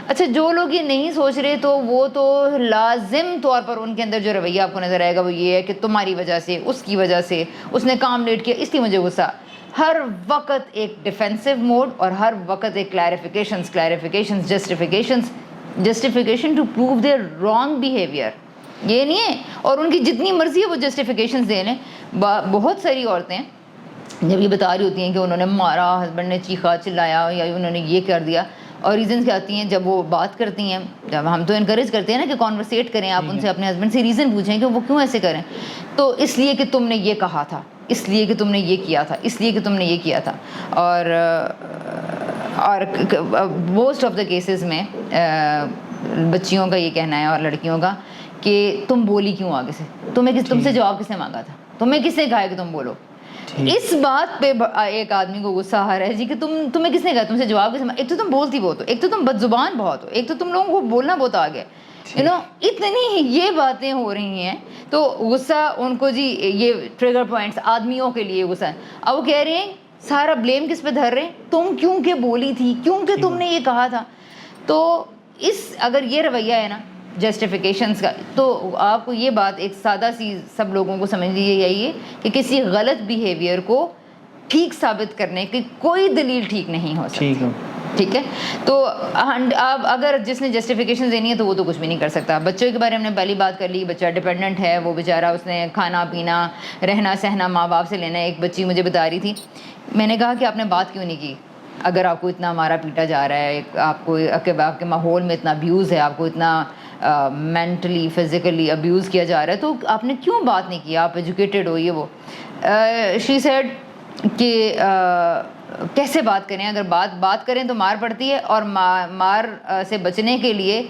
اچھا, جو لوگ یہ نہیں سوچ رہے تو وہ تو لازم طور پر ان کے اندر جو رویہ آپ کو نظر آئے گا وہ یہ ہے کہ تمہاری وجہ سے, اس کی وجہ سے, اس نے کام لیٹ کیا اس لیے مجھے غصہ. ہر وقت ایک ڈیفینسو موڈ اور ہر وقت ایک justification to prove their wrong behaviour. یہ نہیں ہے, اور ان کی جتنی مرضی ہے وہ جسٹیفیکیشنز دے لیں. بہت ساری عورتیں جب یہ بتا رہی ہوتی ہیں کہ انہوں نے مارا, ہسبینڈ نے چیخا چلایا یا انہوں نے یہ کر دیا, اور ریزنس کیا آتی ہیں جب وہ بات کرتی ہیں, جب ہم تو انکریج کرتے ہیں نا کہ کانورسیٹ کریں, آپ ان سے اپنے ہسبینڈ سے ریزن پوچھیں کہ وہ کیوں ایسے کریں, تو اس لیے کہ تم نے یہ کہا تھا, اس لیے کہ تم نے یہ کیا تھا, اس لیے کہ تم نے یہ کیا تھا. اور موسٹ آف دا کیسز میں بچیوں کا یہ کہنا ہے اور لڑکیوں کا کہ تم بولی کیوں آگے سے, تم سے جواب کس نے مانگا تھا, تمہیں کس نے کہا ہے کہ تم بولو. اس بات پہ ایک آدمی کو غصہ آ رہا ہے جی کہ تمہیں کس نے کہا, تم سے جواب کس نے, ایک تو تم بولتی بہت ہو, ایک تو تم بد زبان بہت ہو, ایک تو تم لوگوں کو بولنا بہت آ گیا, اتنی یہ باتیں ہو رہی ہیں. تو غصہ ان کو جی یہ ٹریگر پوائنٹس آدمیوں کے لیے غصہ ہے. اب وہ کہہ رہے ہیں سارا بلیم کس پہ دھر رہے ہیں, تم کیوں کہ بولی تھی, کیوں کہ تم نے یہ کہا تھا. تو اگر یہ رویہ ہے نا جسٹیفیکیشنس کا, تو آپ کو یہ بات ایک سادہ سی سب لوگوں کو سمجھ لیجیے یہی ہے کہ کسی غلط بیہیویئر کو ٹھیک ثابت کرنے کی کوئی دلیل ٹھیک نہیں ہو سکتی. ٹھیک ہے, تو اب اگر جس نے جسٹیفیکیشن دینی ہے تو وہ تو کچھ بھی نہیں کر سکتا. بچوں کے بارے میں ہم نے پہلی بات کر لی, بچہ ڈپینڈنٹ ہے, وہ بیچارہ اس نے کھانا پینا رہنا سہنا ماں باپ سے لینا ہے. ایک بچی مجھے بتا رہی تھی, میں نے کہا کہ آپ نے بات کیوں نہیں کی, اگر آپ کو اتنا مارا پیٹا جا رہا ہے, آپ کو آپ کے ماحول میں اتنا ابیوز ہے, آپ کو اتنا مینٹلی فزیکلی ابیوز کیا جا رہا ہے, تو آپ نے کیوں بات نہیں کی, آپ ایجوکیٹڈ ہو, یہ وہ. شی سیڈ کہ کیسے بات کریں, اگر بات کریں تو مار پڑتی ہے, اور مار سے بچنے کے لیے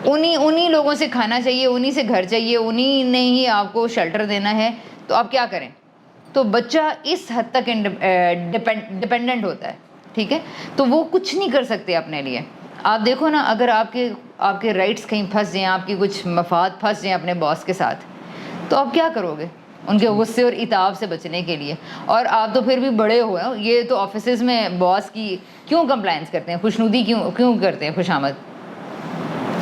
انہی لوگوں سے کھانا چاہیے, انہی سے گھر چاہیے, انہی نے ہی آپ کو شیلٹر دینا ہے. تو آپ کیا کریں, تو بچہ اس حد تک ڈپینڈنٹ ہوتا ہے. ٹھیک ہے, تو وہ کچھ نہیں کر سکتے اپنے لیے. آپ دیکھو نا, اگر آپ کے رائٹس کہیں پھنس جائیں, آپ کی کچھ مفاد پھنس جائیں اپنے باس کے ساتھ, تو آپ کیا کرو گے ان کے غصے اور عتاب سے بچنے کے لیے. اور آپ تو پھر بھی بڑے ہو, یہ تو آفیسز میں باس کی کیوں کمپلائنس کرتے ہیں, خوشنودی کیوں کرتے ہیں, خوشامد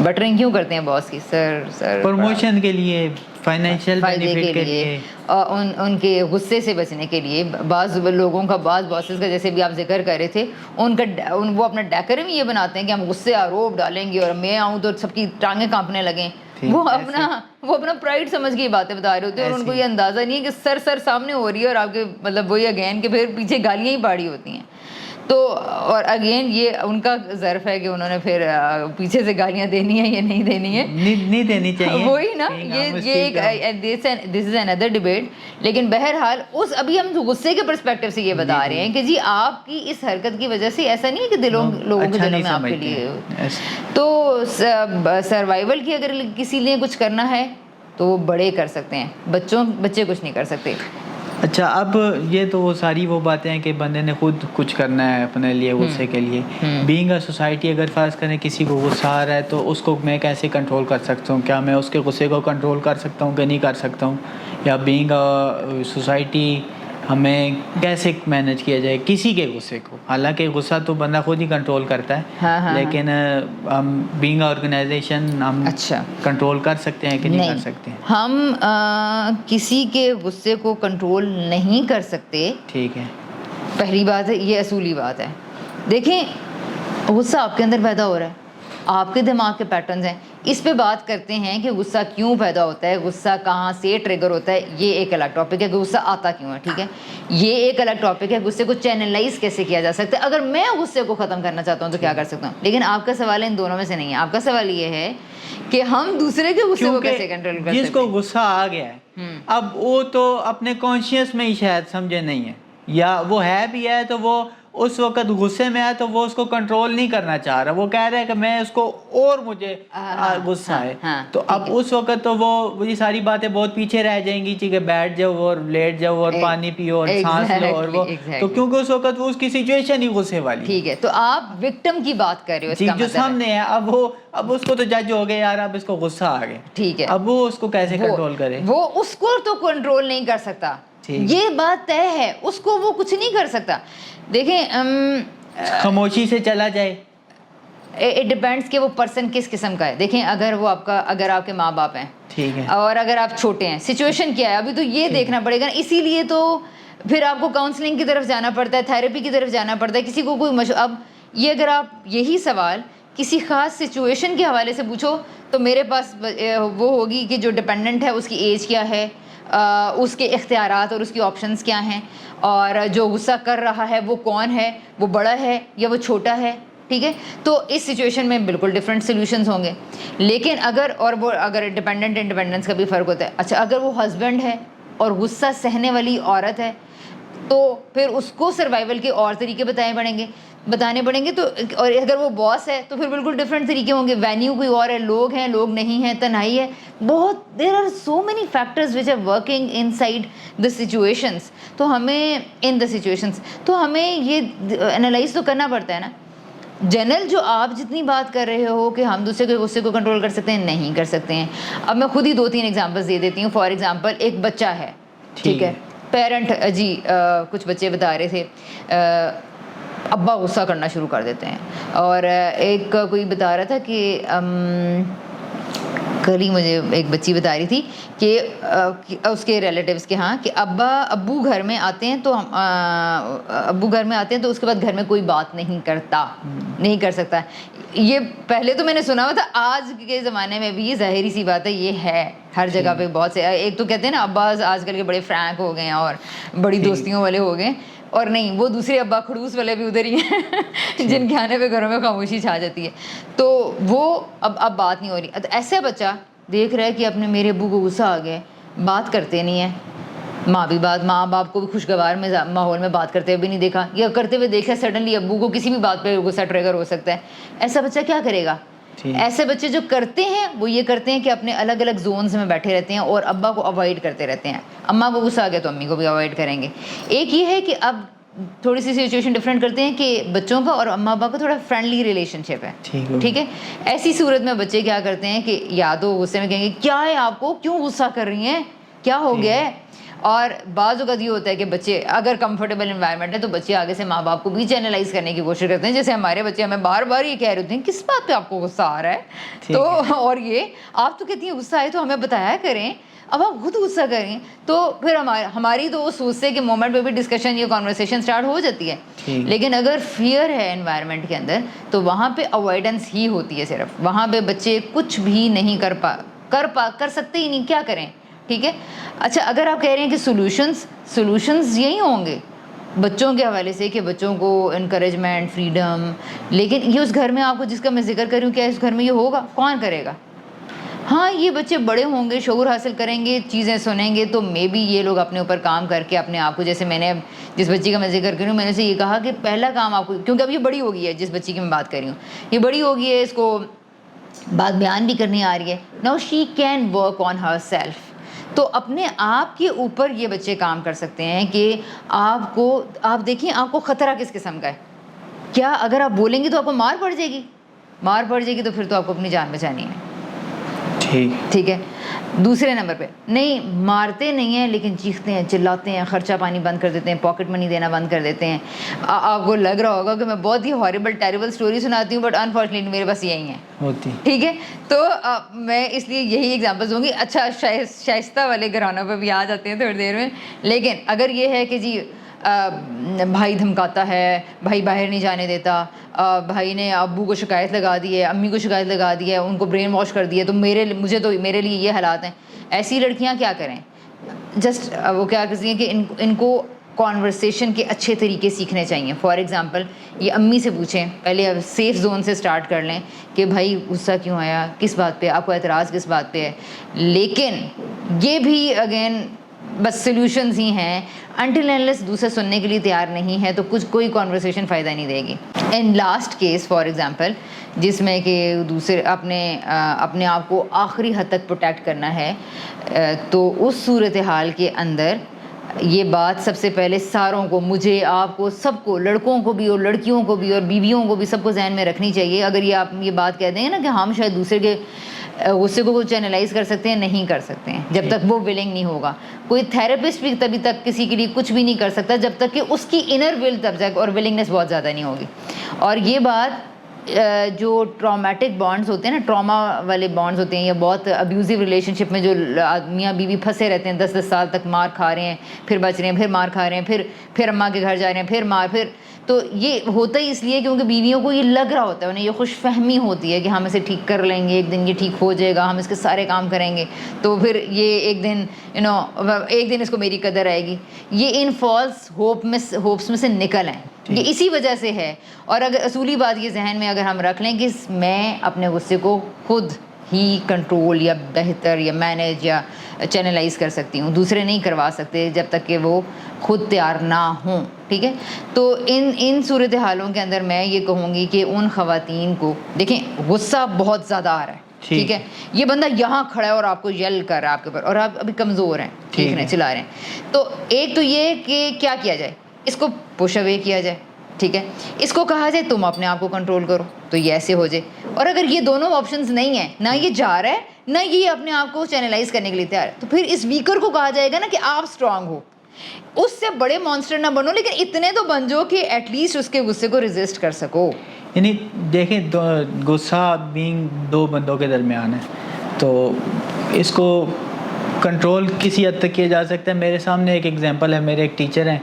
بٹرنگ کیوں کرتے ہیں باس کی, سر پروموشن کے لیے, فائنینشیل بینیفٹ کے لیے, ان کے غصے سے بچنے کے لیے. بعض لوگوں کا, بعض باسز کا, جیسے بھی آپ ذکر کر رہے تھے, وہ اپنا ڈیکورم یہ بناتے ہیں کہ ہم غصے آروپ ڈالیں گے اور میں آؤں تو سب کی ٹانگیں کانپنے لگیں. وہ اپنا پرائڈ سمجھ کے یہ باتیں بتا رہے ہوتے ہیں, اور ان کو یہ اندازہ نہیں ہے کہ سر سامنے ہو رہی ہے, اور آپ کے مطلب وہی اگین کے پھر پیچھے گالیاں ہی پاڑی ہوتی ہیں. تو اور اگین یہ ان کا ظرف ہے کہ انہوں نے پھر پیچھے سے گالیاں دینی ہے یا نہیں دینی ہے, نہیں دینی چاہیے, وہی نا, یہ ایک دس از اندر ڈبیٹ. لیکن بہرحال ابھی ہم غصے کے پرسپیکٹیو سے یہ بتا رہے ہیں کہ جی آپ کی اس حرکت کی وجہ سے ایسا نہیں ہے کہ لوگوں کے دلوں میں آپ کے لیے. تو سروائیول کی اگر کسی لیے کچھ کرنا ہے تو وہ بڑے کر سکتے ہیں, بچے کچھ نہیں کر سکتے. اچھا, اب یہ تو وہ ساری وہ باتیں ہیں کہ بندے نے خود کچھ کرنا ہے اپنے لیے غصے کے لیے. بینگ اے سوسائٹی, اگر فرض کریں کسی کو غصہ آ رہا ہے تو اس کو میں کیسے کنٹرول کر سکتا ہوں, کیا میں اس کے غصے کو کنٹرول کر سکتا ہوں کہ نہیں کر سکتا ہوں, یا بینگ اے سوسائٹی ہمیں کیسے مینیج کیا جائے کسی کے غصے کو. حالانکہ غصہ تو بندہ خود ہی کنٹرول کرتا ہے, لیکن ہم بینگ آرگنائزیشن ہم کنٹرول کر سکتے ہیں کہ نہیں کر سکتے. ہم کسی کے غصے کو کنٹرول نہیں کر سکتے. ٹھیک ہے, پہلی بات ہے, یہ اصولی بات ہے. دیکھیں, غصہ آپ کے اندر پیدا ہو رہا ہے, آپ کے دماغ کے پیٹرنز ہیں. اس پہ بات کرتے ہیں کہ غصہ کیوں پیدا ہوتا ہے, غصہ کہاں سے ٹریگر ہوتا ہے, یہ ایک الگ ٹاپک ہے کہ غصہ آتا کیوں ہے. ٹھیک ہے, یہ ایک الگ ٹاپک ہے, غصے کو چینلائز کیسے کیا جا سکتا ہے. اگر میں غصے کو ختم کرنا چاہتا ہوں تو کیا کر سکتا ہوں, لیکن آپ کا سوال ان دونوں میں سے نہیں ہے. آپ کا سوال یہ ہے کہ ہم دوسرے کے غصے کو کیسے کنٹرول کر سکتے ہیں. جس کو غصہ آ گیا ہے, اب وہ تو اپنے کانشیس میں ہی شاید سمجھے نہیں ہے, یا وہ ہے بھی ہے تو وہ اس وقت غصے میں آیا تو وہ اس کو کنٹرول نہیں کرنا چاہ رہا, وہ کہہ رہا ہے کہ میں اس کو اور مجھے غصہ ہے. تو اب اس وقت تو وہ یہ ساری باتیں بہت پیچھے رہ جائیں گی کہ بیٹھ جاؤ اور لیٹ جاؤ اور پانی پیو اور سانس لو اور وہ, تو کیونکہ اس وقت وہ اس کی سچویشن ہی غصے والی. ٹھیک ہے, تو آپ وکٹم کی بات کر رہے ہو, اس کا جو سامنے ہے, اب اس کو تو جج ہو گیا یار, اب اس کو غصہ آ گیا. ٹھیک ہے, اب وہ اس کو کیسے کنٹرول کرے؟ وہ اس کو تو کنٹرول نہیں کر سکتا, یہ بات طے ہے, اس کو وہ کچھ نہیں کر سکتا. دیکھیں خاموشی سے چلا جائے, اٹ ڈیپینڈس کہ وہ پرسن کس قسم کا ہے. دیکھیں اگر وہ اگر آپ کے ماں باپ ہیں, ٹھیک ہے, اور اگر آپ چھوٹے ہیں, سچویشن کیا ہے ابھی تو یہ دیکھنا پڑے گا. اسی لیے تو پھر آپ کو کاؤنسلنگ کی طرف جانا پڑتا ہے, تھیراپی کی طرف جانا پڑتا ہے, کسی کو کوئی اب یہ اگر آپ یہی سوال کسی خاص سچویشن کے حوالے سے پوچھو تو میرے پاس وہ ہوگی کہ جو ڈپینڈنٹ ہے اس کی ایج کیا ہے, اس کے اختیارات اور اس کی آپشنس کیا ہیں, اور جو غصہ کر رہا ہے وہ کون ہے, وہ بڑا ہے یا وہ چھوٹا ہے. ٹھیک ہے, تو اس سچویشن میں بالکل ڈفرینٹ سلیوشنز ہوں گے. لیکن اگر ڈپینڈنٹ انڈیپینڈنس کا بھی فرق ہوتا ہے. اچھا, اگر وہ ہسبینڈ ہے اور غصہ سہنے والی عورت ہے تو پھر اس کو سروائیول کے اور طریقے بتانے پڑیں گے. تو اور اگر وہ باس ہے تو پھر بالکل ڈفرینٹ طریقے ہوں گے, وینیو کوئی اور ہے, لوگ ہیں, لوگ نہیں ہیں, تنہائی ہے, بہت there are so many factors which are working inside the situations. تو ہمیں یہ انالائز تو کرنا پڑتا ہے نا. جنرل جو آپ جتنی بات کر رہے ہو کہ ہم دوسرے کے غصے کو کنٹرول کر سکتے ہیں, نہیں کر سکتے ہیں. اب میں خود ہی 2-3 ایگزامپلس دے دیتی ہوں. فار ایگزامپل, ایک بچہ ہے, ٹھیک ہے, پیرنٹ کچھ بچے بتا رہے تھے ابا غصہ کرنا شروع کر دیتے ہیں, اور ایک کوئی بتا رہا تھا کہ کل ہی مجھے ایک بچی بتا رہی تھی کہ اس کے ریلیٹیوز کے ہاں کہ ابو گھر میں آتے ہیں تو اس کے بعد گھر میں کوئی بات نہیں کر سکتا. یہ پہلے تو میں نے سنا ہوا تھا, آج کے زمانے میں بھی ظاہری سی بات ہے یہ ہے ہر جگہ پہ. بہت سے, ایک تو کہتے ہیں نا اباز آج کل کے بڑے فرینک ہو گئے ہیں اور بڑی دوستیوں والے ہو گئے, اور نہیں, وہ دوسرے ابا خڑوس والے بھی ادھر ہی ہیں جن کے آنے پہ گھروں میں خاموشی چھا جاتی ہے. تو وہ اب بات نہیں ہو رہی. ایسا بچہ دیکھ رہا ہے کہ اپنے میرے ابو کو غصہ آ گیا, بات کرتے نہیں ہیں, ماں باپ کو بھی خوشگوار ماحول میں بات کرتے ہوئے بھی نہیں دیکھا, یا کرتے ہوئے دیکھا سڈنلی ابو کو کسی بھی بات پہ غصہ ٹریگر ہو سکتا ہے. ایسا بچہ کیا کرے گا؟ ایسے بچے جو کرتے ہیں وہ یہ کرتے ہیں کہ اپنے الگ الگ زونز میں بیٹھے رہتے ہیں اور ابا کو اوائڈ کرتے رہتے ہیں. اماں کو غصہ آ گیا تو امی کو بھی اوائڈ کریں گے. ایک یہ ہے کہ اب تھوڑی سی سچویشن ڈفرینٹ کرتے ہیں کہ بچوں کا اور اماں ابا کا تھوڑا فرینڈلی ریلیشن شپ ہے, ٹھیک ہے. ایسی صورت میں بچے کیا کرتے ہیں کہ یا تو غصے میں کہیں گے کیا ہے آپ کو, کیوں غصہ کر رہی ہیں, کیا ہو گیا ہے. اور بعض اوقات یہ ہوتا ہے کہ بچے اگر کمفرٹیبل انوائرمنٹ ہے تو بچے آگے سے ماں باپ کو بھی چینلائز کرنے کی کوشش کرتے ہیں. جیسے ہمارے بچے ہمیں بار بار یہ کہہ رہے ہوتے ہیں کس بات پہ آپ کو غصہ آ رہا ہے, تو اور یہ آپ تو کہتی ہیں غصہ آئے تو ہمیں بتایا کریں, اب آپ خود غصہ کریں. تو پھر ہماری تو اس غصے کے مومنٹ پہ بھی ڈسکشن یا کانورسیشن اسٹارٹ ہو جاتی ہے. لیکن اگر فیئر ہے انوائرمنٹ کے اندر تو وہاں پہ اوائڈنس ہی ہوتی ہے صرف. وہاں پہ بچے کچھ بھی نہیں کر سکتے ہی نہیں, کیا کریں. ٹھیک ہے. اچھا, اگر آپ کہہ رہے ہیں کہ سولوشنز یہی ہوں گے بچوں کے حوالے سے کہ بچوں کو انکریجمنٹ, فریڈم, لیکن یہ اس گھر میں آپ کو جس کا میں ذکر کر رہی ہوں کیا اس گھر میں یہ ہوگا؟ کون کرے گا؟ ہاں, یہ بچے بڑے ہوں گے, شعور حاصل کریں گے, چیزیں سنیں گے, تو مے بی یہ لوگ اپنے اوپر کام کر کے اپنے آپ کو, جیسے میں نے جس بچی کا میں ذکر کر رہی ہوں میں نے اسے یہ کہا کہ پہلا کام آپ کو, کیونکہ اب یہ بڑی ہو گئی ہے, جس بچی کی میں بات کر رہی ہوں یہ بڑی ہو گئی ہے, اس کو بات بیان بھی کرنی آ رہی ہے. Now she can work on her self. تو اپنے آپ کے اوپر یہ بچے کام کر سکتے ہیں کہ آپ دیکھیں آپ کو خطرہ کس قسم کا ہے. کیا اگر آپ بولیں گے تو آپ کو مار پڑ جائے گی تو پھر تو آپ کو اپنی جان بچانی ہے. ٹھیک ہے. دوسرے نمبر پہ نہیں مارتے نہیں ہیں لیکن چیختے ہیں, چلاتے ہیں, خرچہ پانی بند کر دیتے ہیں, پاکٹ منی دینا بند کر دیتے ہیں. آپ کو لگ رہا ہوگا کہ میں بہت ہی ہارریبل ٹیریبل اسٹوری سناتی ہوں, بٹ انفارچونیٹلی میرے پاس یہی ہیں. ٹھیک ہے. تو میں اس لیے یہی ایگزامپلس دوں گی. اچھا, شائستہ والے گھرانوں پہ بھی آ جاتے ہیں تھوڑی دیر میں. لیکن اگر یہ ہے کہ جی بھائی دھمکاتا ہے, بھائی باہر نہیں جانے دیتا, بھائی نے ابو کو شکایت لگا دی ہے, امی کو شکایت لگا دی ہے, ان کو برین واش کر دی ہے, تو میرے لیے یہ حالات ہیں. ایسی لڑکیاں کیا کریں؟ جسٹ وہ کیا کرتی ہیں کہ ان کو کانورسیشن کے اچھے طریقے سیکھنے چاہیے. فار ایگزامپل یہ امی سے پوچھیں, پہلے سیف زون سے اسٹارٹ کر لیں کہ بھائی غصہ کیوں آیا, کس بات پہ, آپ کو اعتراض کس بات پہ ہے. لیکن یہ بھی اگین بس سولوشنز ہی ہیں. انٹل اینڈ دوسرے سننے کے لیے تیار نہیں ہے تو کوئی کانورسیشن فائدہ نہیں دے گی. In last case for example جس میں کہ دوسرے اپنے آپ کو آخری حد تک پروٹیکٹ کرنا ہے, تو اس صورتحال کے اندر یہ بات سب سے پہلے ساروں کو, مجھے, آپ کو, سب کو, لڑکوں کو بھی اور لڑکیوں کو بھی اور بیویوں کو بھی, سب کو ذہن میں رکھنی چاہیے. اگر یہ آپ یہ بات کہہ دیں گے نا کہ ہم شاید دوسرے کے غصے کو چینلائز کر سکتے ہیں, نہیں کر سکتے ہیں جب تک وہ ولنگ نہیں ہوگا. کوئی تھراپسٹ بھی تبھی تک کسی کے لیے کچھ بھی نہیں کر سکتا جب تک کہ اس کی انر ول تب تک اور ولنگنیس بہت زیادہ نہیں ہوگی. اور یہ بات جو ٹرامیٹک بانڈز ہوتے ہیں نا, ٹراما والے بانڈز ہوتے ہیں, یا بہت ابیوزیو ریلیشن شپ میں جو میاں بیوی پھنسے رہتے ہیں 10 سال تک, مار کھا رہے ہیں, پھر بچ رہے ہیں, پھر مار کھا رہے ہیں, پھر اماں کے گھر جا رہے ہیں, پھر مار, پھر, تو یہ ہوتا ہی اس لیے کیونکہ بیویوں کو یہ لگ رہا ہوتا ہے, انہیں یہ خوش فہمی ہوتی ہے کہ ہم اسے ٹھیک کر لیں گے, ایک دن یہ ٹھیک ہو جائے گا, ہم اس کے سارے کام کریں گے, تو پھر یہ ایک دن ایک دن اس کو میری قدر آئے گی. یہ ان فالس ہوپس میں سے نکل ہیں, یہ اسی وجہ سے ہے. اور اگر اصولی بات یہ ذہن میں اگر ہم رکھ لیں کہ میں اپنے غصے کو خود ہی کنٹرول یا بہتر یا مینیج یا چینلائز کر سکتی ہوں, دوسرے نہیں کروا سکتے جب تک کہ وہ خود تیار نہ ہوں, ٹھیک ہے. تو ان صورتحالوں کے اندر میں یہ کہوں گی کہ ان خواتین کو دیکھیں, غصہ بہت زیادہ آ رہا ہے, ٹھیک ہے, یہ بندہ یہاں کھڑا ہے اور آپ کو یل کر رہا ہے آپ کے اوپر, اور آپ ابھی کمزور ہیں, ٹھیک ہے, چلا رہے ہیں, تو ایک تو یہ کہ کیا کیا جائے, اس کو پش اوے کیا جائے, ٹھیک ہے, اس کو کہا جائے تم اپنے آپ کو کنٹرول کرو, تو یہ ایسے ہو جائے. اور اگر یہ دونوں آپشنز نہیں ہیں, نہ یہ جا رہا ہے نہ یہ اپنے آپ کو چینلائز کرنے کے لیے تیار ہے, تو پھر اس ویکر کو کہا جائے گا نا کہ آپ اسٹرانگ ہو, اس سے بڑے مانسٹر نہ بنو, لیکن اتنے تو بن جاؤ کہ ایٹ لیسٹ اس کے غصے کو ریزسٹ کر سکو. یعنی دیکھیں, غصہ بینگ دو بندوں کے درمیان ہے, تو اس کو کنٹرول کسی حد تک کیا جا سکتا ہے. میرے سامنے ایک ایگزامپل ہے, میرے ایک ٹیچر ہیں,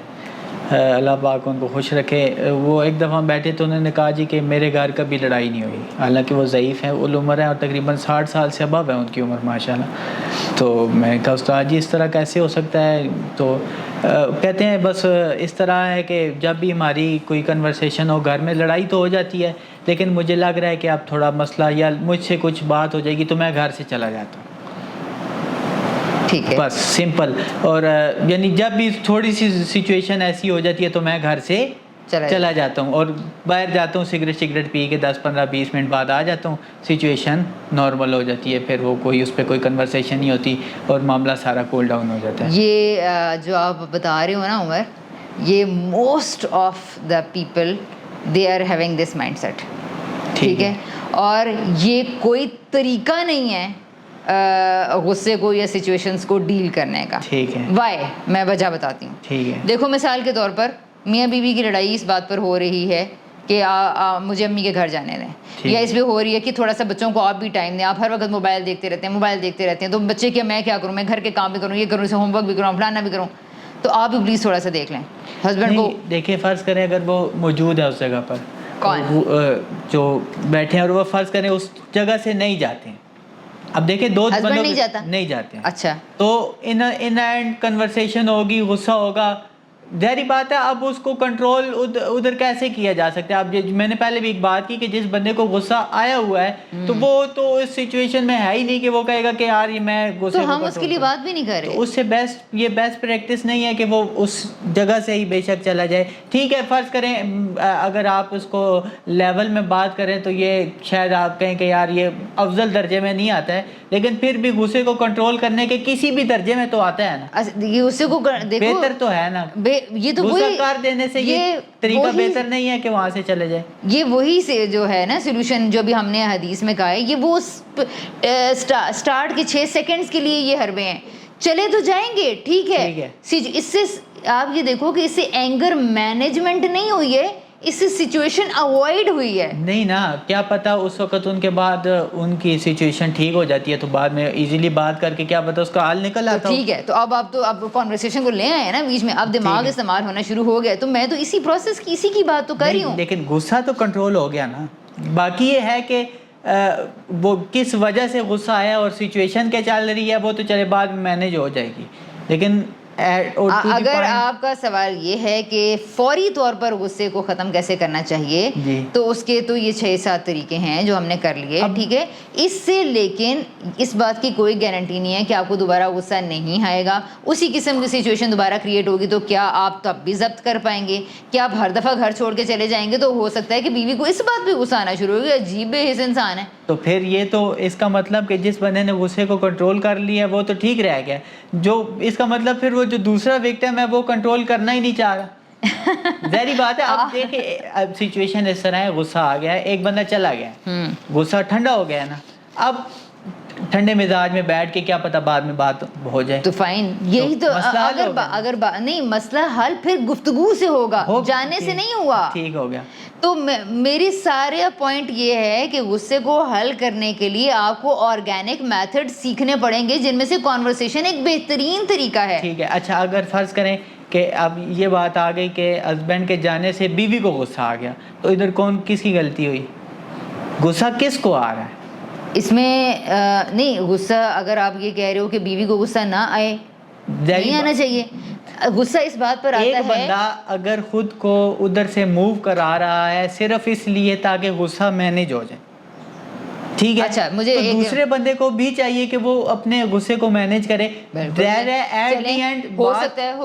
اللہ پاک ان کو خوش رکھے, وہ ایک دفعہ بیٹھے تو انہوں نے کہا جی کہ میرے گھر کبھی لڑائی نہیں ہوئی, حالانکہ وہ ضعیف ہیں, العمر ہیں اور تقریباً 60 سال سے ابو ہے ان کی عمر ماشاءاللہ. تو میں کہا استاد جی اس طرح کیسے ہو سکتا ہے, تو کہتے ہیں بس اس طرح ہے کہ جب بھی ہماری کوئی کنورسیشن ہو, گھر میں لڑائی تو ہو جاتی ہے, لیکن مجھے لگ رہا ہے کہ اب تھوڑا مسئلہ یا مجھ سے کچھ بات ہو جائے گی تو میں گھر سے چلا جاتا ہوں, ٹھیک ہے, بس سمپل. اور یعنی جب بھی تھوڑی سی سچویشن ایسی ہو جاتی ہے تو میں گھر سے چلا جاتا ہوں, اور باہر جاتا ہوں سگریٹ پی کے 10-15-20 منٹ بعد آ جاتا ہوں, سچویشن نارمل ہو جاتی ہے, پھر وہ اس پہ کوئی کنورسیشن نہیں ہوتی اور معاملہ سارا کول ڈاؤن ہو جاتا ہے. یہ جو آپ بتا رہے ہو نا عمر, یہ most of the people they are having this mindset, ٹھیک ہے, اور یہ کوئی طریقہ نہیں ہے غصے کو یا سچویشنز کو ڈیل کرنے کا. ٹھیک ہے, وائی, میں وجہ بتاتی ہوں. ٹھیک ہے, دیکھو مثال کے طور پر میاں بیوی کی لڑائی اس بات پر ہو رہی ہے کہ مجھے امی کے گھر جانے دیں, یا اس پہ ہو رہی ہے کہ تھوڑا سا بچوں کو آپ بھی ٹائم دیں, آپ ہر وقت موبائل دیکھتے رہتے ہیں, تو بچے کیا, میں کیا کروں, میں گھر کے کام بھی کروں, یہ کروں, اسے ہوم ورک بھی کروں, فلانا بھی کروں, تو آپ بھی پلیز تھوڑا سا دیکھ لیں ہسبینڈ کو. دیکھیں فرض کریں اگر وہ موجود ہے اس جگہ پر, کون جو بیٹھے ہیں, اور وہ فرض کریں اس جگہ سے نہیں جاتے ہیں, اب دیکھیں دو بندوں نہیں جاتے ہیں, اچھا, تو ان اینڈ کنورسیشن ہوگی, غصہ ہوگا, ظاہری بات ہے. اب اس کو کنٹرول ادھر کیسے کیا جا سکتا ہے؟ اب میں نے پہلے بھی ایک بات کی کہ جس بندے کو غصہ آیا ہوا ہے تو وہ تو اس سچویشن میں ہے ہی نہیں کہ وہ کہے گا کہ یار یہ میں غصے تو ہم اس کے لیے بات بھی نہیں کر رہے. اس سے یہ بیسٹ پریکٹس نہیں ہے کہ وہ اس جگہ سے ہی بے شک چلا جائے. ٹھیک ہے, فرض کریں اگر آپ اس کو لیول میں بات کریں تو یہ شاید آپ کہیں کہ یار یہ افضل درجے میں نہیں آتا ہے, لیکن پھر بھی غصے کو کنٹرول کرنے کے کسی بھی درجے میں تو آتا ہے نا, یہ غصے کو بہتر تو ہے نا. یہ تو غصہ کر دینے سے یہ طریقہ بہتر نہیں ہے کہ وہاں سے چلے جائے. یہ وہی سے جو ہے نا سولوشن جو بھی ہم نے حدیث میں کہا ہے, یہ وہ سٹارٹ کے 6 سیکنڈز کے لیے یہ حربے ہیں, چلے تو جائیں گے, ٹھیک ہے. اس سے آپ یہ دیکھو کہ اس سے اینگر مینجمنٹ نہیں ہوئی ہے, اس سے سچویشن اوائڈ ہوئی ہے. نہیں نا, کیا پتا اس وقت ان کے بعد ان کی سچویشن ٹھیک ہو جاتی ہے تو بعد میں ایزیلی بات کر کے کیا پتا اس کا حل نکل آتا. ٹھیک ہے, تو اب کانورسیشن کو لے آئے ہیں نا بیچ میں, اب دماغ استعمال ہونا شروع ہو گیا, تو میں تو اسی پروسیس کی اسی کی بات تو کر رہی ہوں. لیکن غصہ تو کنٹرول ہو گیا نا. باقی یہ ہے کہ وہ کس وجہ سے غصہ آیا اور سچویشن کیا چل رہی ہے وہ تو چلے بعد میں مینیج ہو جائے گی, لیکن اگر آپ کا سوال یہ ہے کہ فوری طور پر غصے کو ختم کیسے کرنا چاہیے تو اس کے تو یہ 6-7 طریقے ہیں جو ہم نے کر لیے, ٹھیک ہے. اس سے لیکن اس بات کی کوئی گارنٹی نہیں ہے کہ آپ کو دوبارہ غصہ نہیں آئے گا. اسی قسم کی سچویشن دوبارہ کریٹ ہوگی تو کیا آپ تب بھی ضبط کر پائیں گے؟ کیا آپ ہر دفعہ گھر چھوڑ کے چلے جائیں گے؟ تو ہو سکتا ہے کہ بیوی کو اس بات پہ غصہ آنا شروع ہوگا, عجیب بے حس انسان ہے. تو پھر یہ تو اس کا مطلب کہ جس بندے نے غصے کو کنٹرول کر لیا وہ تو ٹھیک رہ گیا, جو اس کا مطلب پھر وہ جو دوسرا وکٹم ہے وہ کنٹرول کرنا ہی نہیں چاہ رہا. ظاہری بات ہے. اب دیکھیں اب سچویشن اس طرح ہے, غصہ آ گیا ہے, ایک بندہ چلا گیا, غصہ ٹھنڈا ہو گیا ہے نا, اب ٹھنڈے مزاج میں بیٹھ کے کیا پتہ بعد میں بات ہو جائے تو فائن, یہی تو اگر نہیں مسئلہ حل پھر گفتگو سے ہوگا, جانے سے نہیں ہوا. ٹھیک ہو گیا. تو میری سارے پوائنٹ یہ ہے کہ غصے کو حل کرنے کے لیے آپ کو آرگینک میتھڈ سیکھنے پڑیں گے, جن میں سے کانورسیشن ایک بہترین طریقہ ہے. ٹھیک ہے. اچھا اگر فرض کریں کہ اب یہ بات آ گئی کہ ہسبینڈ کے جانے سے بیوی کو غصہ آ گیا, تو ادھر کس کی غلطی ہوئی؟ غصہ کس کو آ رہا ہے اس میں؟ نہیں, غصہ اگر آپ یہ کہہ رہے ہو کہ بیوی کو غصہ نہ آئے, نہیں آنا چاہیے. غصہ اس بات پر آتا ہے, ایک بندہ اگر خود کو ادھر سے موو کرا رہا ہے صرف اس لیے تاکہ غصہ مینیج ہو جائے, ٹھیک ہے. اچھا مجھے دوسرے بندے کو بھی چاہیے کہ وہ اپنے غصے کو مینیج کرے. ہو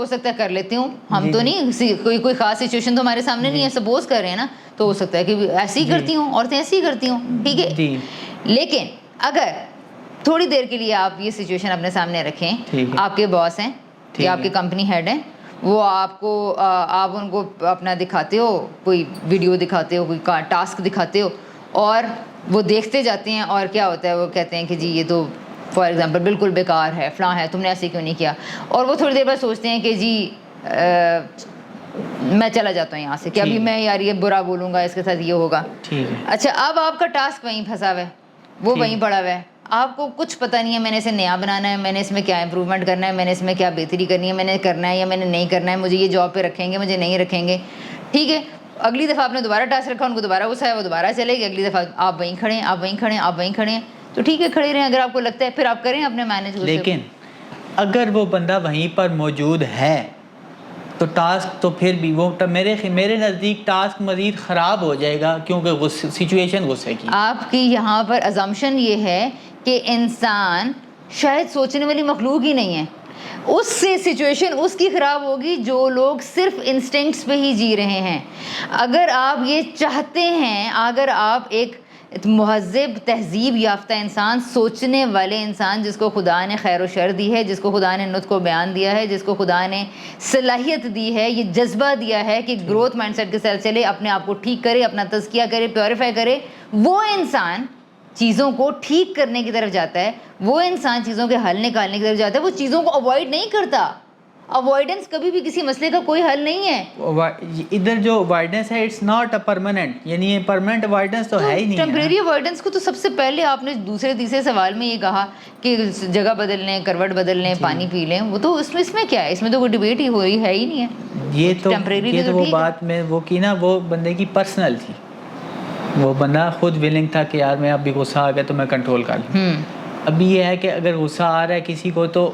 سکتا ہے کر لیتی ہوں, ہم تو نہیں کوئی خاص سچویشن تو ہمارے سامنے نہیں ہے, سپوز کر رہے ہیں نا, تو ہو سکتا ہے کہ ایسے ہی کرتی ہوں, عورتیں ایسے ہی کرتی ہوں, ٹھیک ہے. لیکن اگر تھوڑی دیر کے لیے آپ یہ سچویشن اپنے سامنے رکھیں, آپ کے باس ہیں یا آپ کے کمپنی ہیڈ ہیں, وہ آپ ان کو اپنا دکھاتے ہو, کوئی ویڈیو دکھاتے ہو, کوئی ٹاسک دکھاتے ہو, اور وہ دیکھتے جاتے ہیں, اور کیا ہوتا ہے وہ کہتے ہیں کہ جی یہ تو فار ایگزامپل بالکل بیکار ہے, فلاں ہے, تم نے ایسے کیوں نہیں کیا, اور وہ تھوڑی دیر بعد سوچتے ہیں کہ جی میں چلا جاتا ہوں یہاں سے, کہ ابھی میں یار یہ برا بولوں گا, اس کے ساتھ یہ ہوگا. اچھا اب آپ کا ٹاسک وہیں پھنسا ہوا ہے, وہ وہیں پڑا ہوا ہے, آپ کو کچھ پتہ نہیں ہے میں نے اسے نیا بنانا ہے, میں نے اس میں کیا امپروومنٹ کرنا ہے, میں نے اس میں کیا بہتری کرنی ہے, میں نے کرنا ہے یا میں نے نہیں کرنا ہے, مجھے یہ جاب پہ رکھیں گے, مجھے نہیں رکھیں گے, ٹھیک ہے. اگلی دفعہ آپ نے دوبارہ ٹاسک رکھا, ان کو دوبارہ غصہ ہے, وہ دوبارہ چلے گی, اگلی دفعہ آپ وہیں کھڑے ہیں, آپ وہیں کھڑے ہیں, آپ وہیں کھڑے ہیں, تو ٹھیک ہے کھڑے رہیں. اگر آپ کو لگتا ہے پھر آپ کریں اپنے مینیج. لیکن اگر وہ بندہ وہیں پر موجود ہے تو ٹاسک تو پھر بھی وہ میرے نزدیک ٹاسک مزید خراب ہو جائے گا, کیونکہ سچویشن غصے کی. آپ کی یہاں پر ازمپشن یہ ہے کہ انسان شاید سوچنے والی مخلوق ہی نہیں ہے, اس سے سچویشن اس کی خراب ہوگی جو لوگ صرف انسٹنکٹس پہ ہی جی رہے ہیں. اگر آپ یہ چاہتے ہیں, اگر آپ ایک مہذب تہذیب یافتہ انسان, سوچنے والے انسان, جس کو خدا نے خیر و شر دی ہے, جس کو خدا نے نطق و بیان دیا ہے, جس کو خدا نے صلاحیت دی ہے, یہ جذبہ دیا ہے کہ گروتھ مائنڈ سیٹ کے ساتھ چلے, اپنے آپ کو ٹھیک کرے, اپنا تزکیہ کرے, پیوریفائی کرے, وہ انسان چیزوں کو ٹھیک کرنے کی طرف جاتا ہے, وہ انسان چیزوں کے حل نکالنے کی طرف جاتا ہے, وہ چیزوں کو اوائڈ نہیں کرتا. اوائڈنس کبھی بھی کسی مسئلے کا کوئی حل نہیں ہے. ادھر جو اوائڈنس ہے اٹس ناٹ اے پرماننٹ, یعنی یہ پرماننٹ اوائڈنس تو ہے ہی نہیں. ٹیمپریری اوائڈنس کو تو سب سے پہلے آپ نے دوسرے تیسرے سوال میں یہ کہا کہ جگہ بدل لیں, کروٹ بدل لیں, پانی پی لیں, وہ تو اس میں کیا ہے, اس میں تو کوئی ڈبیٹ ہی ہو رہی ہے ہی نہیں ہے. یہ تو وہ بات میں وہ کی نا, وہ بندے کی پرسنل تھی, وہ بندہ خود ویلنگ تھا کہ یار میں اب بھی غصہ آ گیا تو میں کنٹرول کر لوں. ابھی یہ ہے کہ اگر غصہ آ رہا ہے کسی کو, تو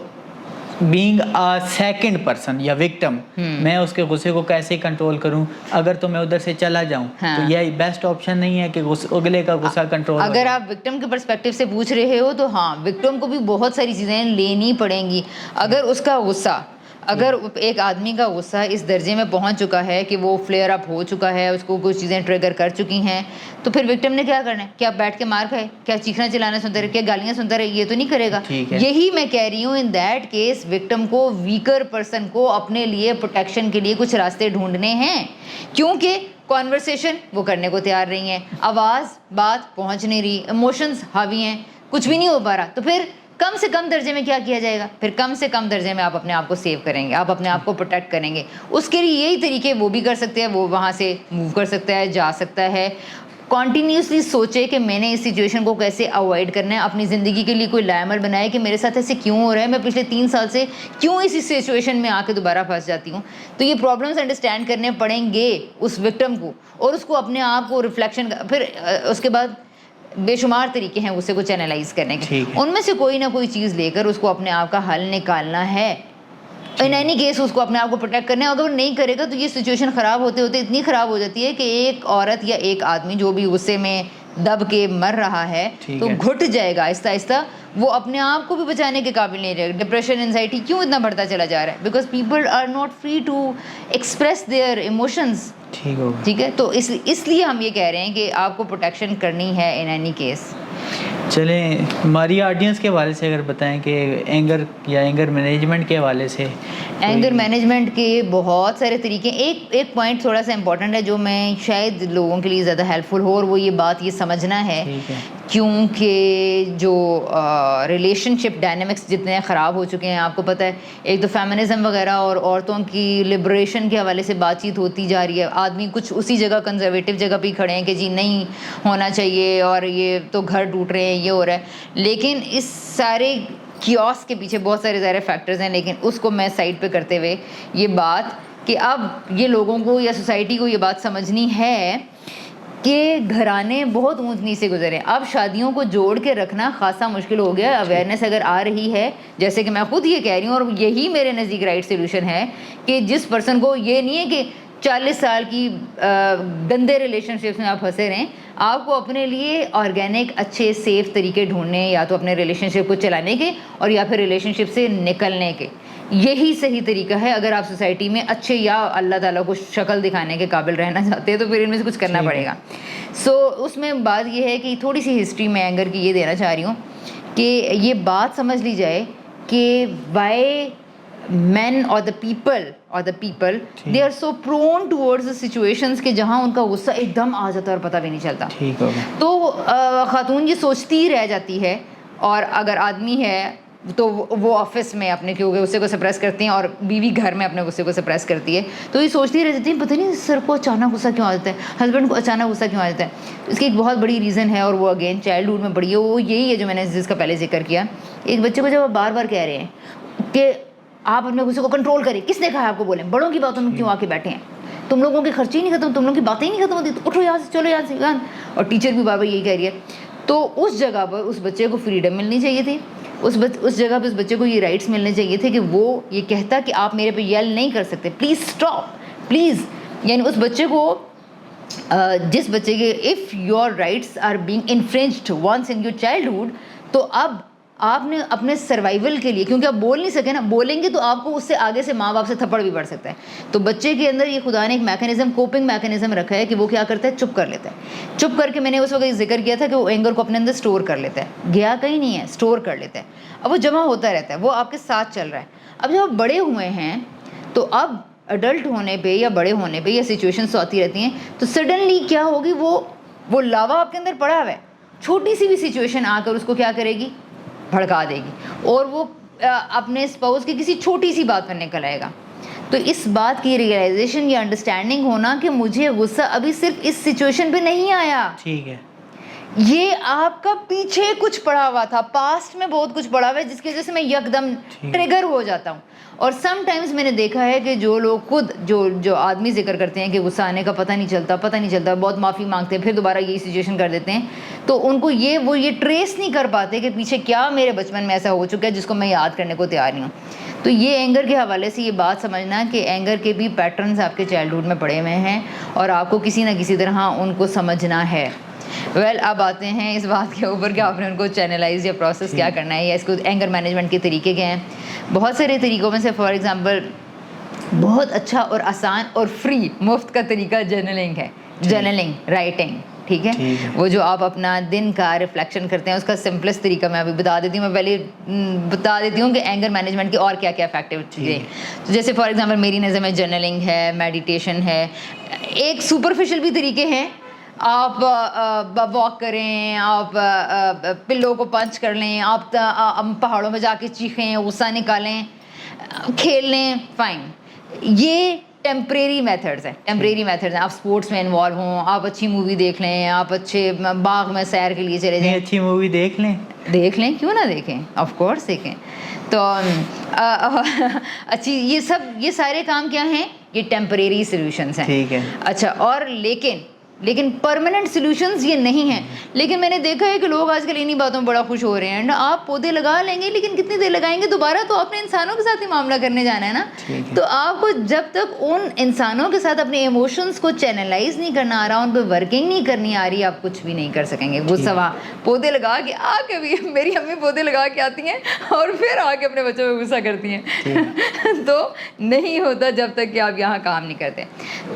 بینگ اے سیکنڈ پرسن یا وکٹم, میں اس کے غصے کو کیسے کنٹرول کروں؟ اگر تو میں ادھر سے چلا جاؤں تو یہ بیسٹ آپشن نہیں ہے کہ اگلے کا غصہ کنٹرول. اگر آپ وکٹم کے پرسپیکٹیو سے پوچھ رہے ہو تو ہاں, وکٹم کو بھی بہت ساری چیزیں لینی پڑیں گی. اگر اس کا غصہ, اگر ایک آدمی کا غصہ اس درجے میں پہنچ چکا ہے کہ وہ فلیئر اپ ہو چکا ہے, اس کو کچھ چیزیں ٹریگر کر چکی ہیں, تو پھر وکٹم نے کیا کرنا ہے؟ کیا بیٹھ کے مار کھائے, کیا چیخنا چلانا سنتا رہے, کیا گالیاں سنتا رہے؟ یہ تو نہیں کرے گا. یہی میں کہہ رہی ہوں, ان دیٹ کیس وکٹم کو, ویکر پرسن کو اپنے لیے پروٹیکشن کے لیے کچھ راستے ڈھونڈنے ہیں, کیونکہ کانورسیشن وہ کرنے کو تیار نہیں ہے, آواز بات پہنچ نہیں رہی, ایموشنز حاوی ہیں, کچھ بھی نہیں ہو پا رہا. تو پھر کم سے کم درجے میں کیا کیا جائے گا؟ پھر کم سے کم درجے میں آپ اپنے آپ کو سیو کریں گے, آپ اپنے آپ کو پروٹیکٹ کریں گے. اس کے لیے یہی طریقے وہ بھی کر سکتے ہیں, وہ وہاں سے موو کر سکتا ہے, جا سکتا ہے. کنٹینیوسلی سوچے کہ میں نے اس سچویشن کو کیسے اوائڈ کرنا ہے, اپنی زندگی کے لیے کوئی لائمر بنائے کہ میرے ساتھ ایسے کیوں ہو رہا ہے, میں پچھلے 3 سال سے کیوں اسی سچویشن میں آ کے دوبارہ پھنس جاتی ہوں. تو یہ پرابلمس انڈرسٹینڈ کرنے پڑیں گے اس وکٹم کو, اور اس کو اپنے آپ کو ریفلیکشن. پھر اس کے بعد بے شمار طریقے ہیں غصے کو چینلائز کرنے کے, ان میں سے کوئی نہ کوئی چیز لے کر اس کو اپنے آپ کا حل نکالنا ہے. ان اینی کیس اس کو اپنے آپ کو پروٹیکٹ کرنا ہے. اگر وہ نہیں کرے گا تو یہ سچویشن خراب ہوتے ہوتے اتنی خراب ہو جاتی ہے کہ ایک عورت یا ایک آدمی جو بھی غصے میں دب کے مر رہا ہے تو گھٹ جائے گا آہستہ آہستہ, وہ اپنے آپ کو بھی بچانے کے قابل نہیں رہے گا. ڈپریشن انزائٹی کیوں اتنا بڑھتا چلا جا رہا ہے؟ Because people are not free to express their emotions. ٹھیک ہے, تو اس لیے ہم یہ کہہ رہے ہیں کہ آپ کو پروٹیکشن کرنی ہے ان اینی کیس. چلیں ہماری آڈینس کے حوالے سے اگر بتائیں کہ اینگر یا اینگر مینجمنٹ کے حوالے سے. اینگر مینجمنٹ کے بہت سارے طریقے. ایک پوائنٹ تھوڑا سا امپورٹنٹ ہے جو میں شاید لوگوں کے لیے زیادہ ہیلپ فل ہو, اور وہ یہ بات یہ سمجھنا ہے کیونکہ جو ریلیشن شپ ڈائنامکس جتنے خراب ہو چکے ہیں, آپ کو پتہ ہے, ایک تو فیمنزم وغیرہ اور عورتوں کی لبریشن کے حوالے سے بات چیت ہوتی جا رہی ہے. آدمی کچھ اسی جگہ کنزرویٹو جگہ پہ ہی کھڑے ہیں کہ جی نہیں ہونا چاہیے, اور یہ تو گھر ٹوٹ رہے ہیں, یہ ہو رہا ہے. لیکن اس سارے کیوس کے پیچھے بہت سارے ظاہر فیکٹرز ہیں, لیکن اس کو میں سائڈ پہ کرتے ہوئے یہ بات کہ اب یہ لوگوں کو یا سوسائٹی کو یہ بات سمجھنی ہے کہ گھرانے بہت اونچ نیچ سے گزرے. اب شادیوں کو جوڑ کے رکھنا خاصا مشکل ہو گیا. اویئرنیس اگر آ رہی ہے, جیسے کہ میں خود یہ کہہ رہی ہوں, اور یہی میرے نزدیک رائٹ سولوشن ہے کہ جس پرسن کو یہ نہیں ہے کہ 40 سال کی گندے ریلیشن شپس میں آپ پھنسے رہیں, آپ کو اپنے لیے آرگینک اچھے سیف طریقے ڈھونڈنے, یا تو اپنے ریلیشن شپ کو چلانے کے اور یا پھر ریلیشن شپ سے نکلنے کے. یہی صحیح طریقہ ہے اگر آپ سوسائٹی میں اچھے یا اللہ تعالیٰ کو شکل دکھانے کے قابل رہنا چاہتے ہیں, تو پھر ان میں سے کچھ کرنا پڑے گا. اس میں بات یہ ہے کہ تھوڑی سی ہسٹری میں اینگر کی یہ دینا چاہ رہی ہوں کہ یہ بات سمجھ لی جائے کہ Y men or the people they are so prone towards the situations کہ جہاں ان کا غصہ ایک دم آ جاتا ہے اور پتہ بھی نہیں چلتا. تو خاتون یہ سوچتی ہی رہ جاتی ہے, اور اگر آدمی ہے تو وہ آفس میں اپنے غصے کو سپریس کرتے ہیں, اور بیوی گھر میں اپنے غصے کو سپریس کرتی ہے. تو یہ سوچتی رہ جاتی ہے پتہ نہیں سر کو اچانک غصہ کیوں آ جاتا ہے, ہسبینڈ کو اچانک غصہ کیوں آ جاتا ہے. اس کی ایک بہت بڑی ریزن ہے, اور وہ اگین چائلڈ ہوڈ میں پڑی ہے. وہ یہی ہے جو میں نے جس کا پہلے ذکر کیا. ایک بچے کو جب آپ بار بار کہہ رہے ہیں کہ آپ اپنے غصے کو کنٹرول کریں, کس نے کہا آپ کو بولیں, بڑوں کی باتوں میں کیوں آ کے بیٹھے ہیں, تم لوگوں کے خرچے ہی نہیں ختم, تم لوگوں کی باتیں ہی نہیں ختم ہوتی, اٹھو یہاں سے, چلو یہاں سے. اور ٹیچر بھی بار بار یہی کہہ رہی ہے. تو اس جگہ پر اس بچے کو فریڈم ملنی چاہیے تھی. اس جگہ پہ اس بچے کو یہ رائٹس ملنے چاہیے تھے کہ وہ یہ کہتا کہ آپ میرے پہ یل نہیں کر سکتے, پلیز اسٹاپ پلیز. یعنی اس بچے کو, جس بچے کے if your rights are being infringed once in your childhood, تو اب آپ نے اپنے سروائیول کے لیے, کیونکہ آپ بول نہیں سکے نا, بولیں گے تو آپ کو اس سے آگے سے ماں باپ سے تھپڑ بھی پڑ سکتا ہے. تو بچے کے اندر یہ خدا نے ایک میکینزم, کوپنگ میکینزم رکھا ہے کہ وہ کیا کرتا ہے, چپ کر لیتا ہے. چپ کر کے, میں نے اس وقت ذکر کیا تھا کہ وہ اینگر کو اپنے اندر اسٹور کر لیتا ہے, گیا کہیں نہیں ہے, اسٹور کر لیتا ہے. اب وہ جمع ہوتا رہتا ہے, وہ آپ کے ساتھ چل رہا ہے. اب جب آپ بڑے ہوئے ہیں تو اب اڈلٹ ہونے پہ یا بڑے ہونے پہ یا سچویشنس آتی رہتی ہیں, تو سڈنلی کیا ہوگی, وہ لاوا آپ کے اندر پڑا ہوا ہے, چھوٹی سی بھی سچویشن آ کر اس کو کیا کرے گی, بھڑکا دے گی, اور وہ اپنے اسپاؤس کی کسی چھوٹی سی بات پر نکل آئے گا. تو اس بات کی ریئلائزیشن یا انڈرسٹینڈنگ ہونا کہ مجھے غصہ ابھی صرف اس سچویشن پہ نہیں آیا, ٹھیک ہے, یہ آپ کا پیچھے کچھ پڑا ہوا تھا, پاسٹ میں بہت کچھ پڑا ہوا ہے جس کی وجہ سے میں یکدم ٹریگر ہو جاتا ہوں. اور سم ٹائمز میں نے دیکھا ہے کہ جو لوگ خود جو آدمی ذکر کرتے ہیں کہ غصہ آنے کا پتہ نہیں چلتا, بہت معافی مانگتے ہیں, پھر دوبارہ یہی سچویشن کر دیتے ہیں, تو ان کو وہ یہ ٹریس نہیں کر پاتے کہ پیچھے کیا میرے بچپن میں ایسا ہو چکا ہے جس کو میں یاد کرنے کو تیار نہیں ہوں. تو یہ اینگر کے حوالے سے یہ بات سمجھنا کہ اینگر کے بھی پیٹرنز آپ کے چائلڈہڈ میں پڑے ہوئے ہیں, اور آپ کو کسی نہ کسی طرح ان کو سمجھنا ہے. اب آتے ہیں اس بات کے اوپر کہ آپ نے ان کو چینلائز یا پروسیس کیا کرنا ہے, یا اس کو اینگر مینجمنٹ کے طریقے کیا ہیں. بہت سارے طریقوں میں سے فار ایگزامپل بہت اچھا اور آسان اور فری مفت کا طریقہ جرنلنگ ہے. جرنلنگ, رائٹنگ, ٹھیک ہے, وہ جو آپ اپنا دن کا ریفلیکشن کرتے ہیں, اس کا سمپلسٹ طریقہ میں ابھی بتا دیتی ہوں. میں پہلے بتا دیتی ہوں کہ اینگر مینجمنٹ کی اور کیا کیا افیکٹو چیزیں. تو جیسے فار ایگزامپل میری نظر میں جرنلنگ ہے, میڈیٹیشن ہے. ایک سپرفیشل بھی طریقے ہیں, آپ واک کریں, آپ پلو کو پنچ کر لیں, آپ پہاڑوں میں جا کے چیخیں, غصہ نکالیں, کھیل لیں, فائن. یہ ٹیمپریری میتھڈز ہیں. آپ اسپورٹس میں انوالو ہوں, آپ اچھی مووی دیکھ لیں, آپ اچھے باغ میں سیر کے لیے چلے جائیں, اچھی مووی دیکھ لیں, کیوں نہ دیکھیں, آف کورس دیکھیں. تو اچھی یہ سارے کام کیا ہیں, یہ ٹیمپریری سولوشنس ہیں. ٹھیک ہے. اچھا, اور لیکن لیکن پرماننٹ سولوشنز یہ نہیں ہیں. لیکن میں نے دیکھا ہے کہ لوگ آج کل انہی باتوں میں بڑا خوش ہو رہے ہیں. آپ پودے لگا لیں گے لیکن کتنی دیر لگائیں گے, دوبارہ تو آپ نے انسانوں کے ساتھ ہی معاملہ کرنے جانا ہے نا. تو آپ کو جب تک ان انسانوں کے ساتھ اپنے ایموشنز کو چینلائز نہیں کرنا آ رہا, ان پہ ورکنگ نہیں کرنی آ رہی, آپ کچھ بھی نہیں کر سکیں گے. غصہ پودے لگا کے آ کے بھی, میری امی پودے لگا کے آتی ہیں اور پھر آ کے اپنے بچوں پہ غصہ کرتی ہیں. تو نہیں ہوتا جب تک کہ آپ یہاں کام نہیں کرتے.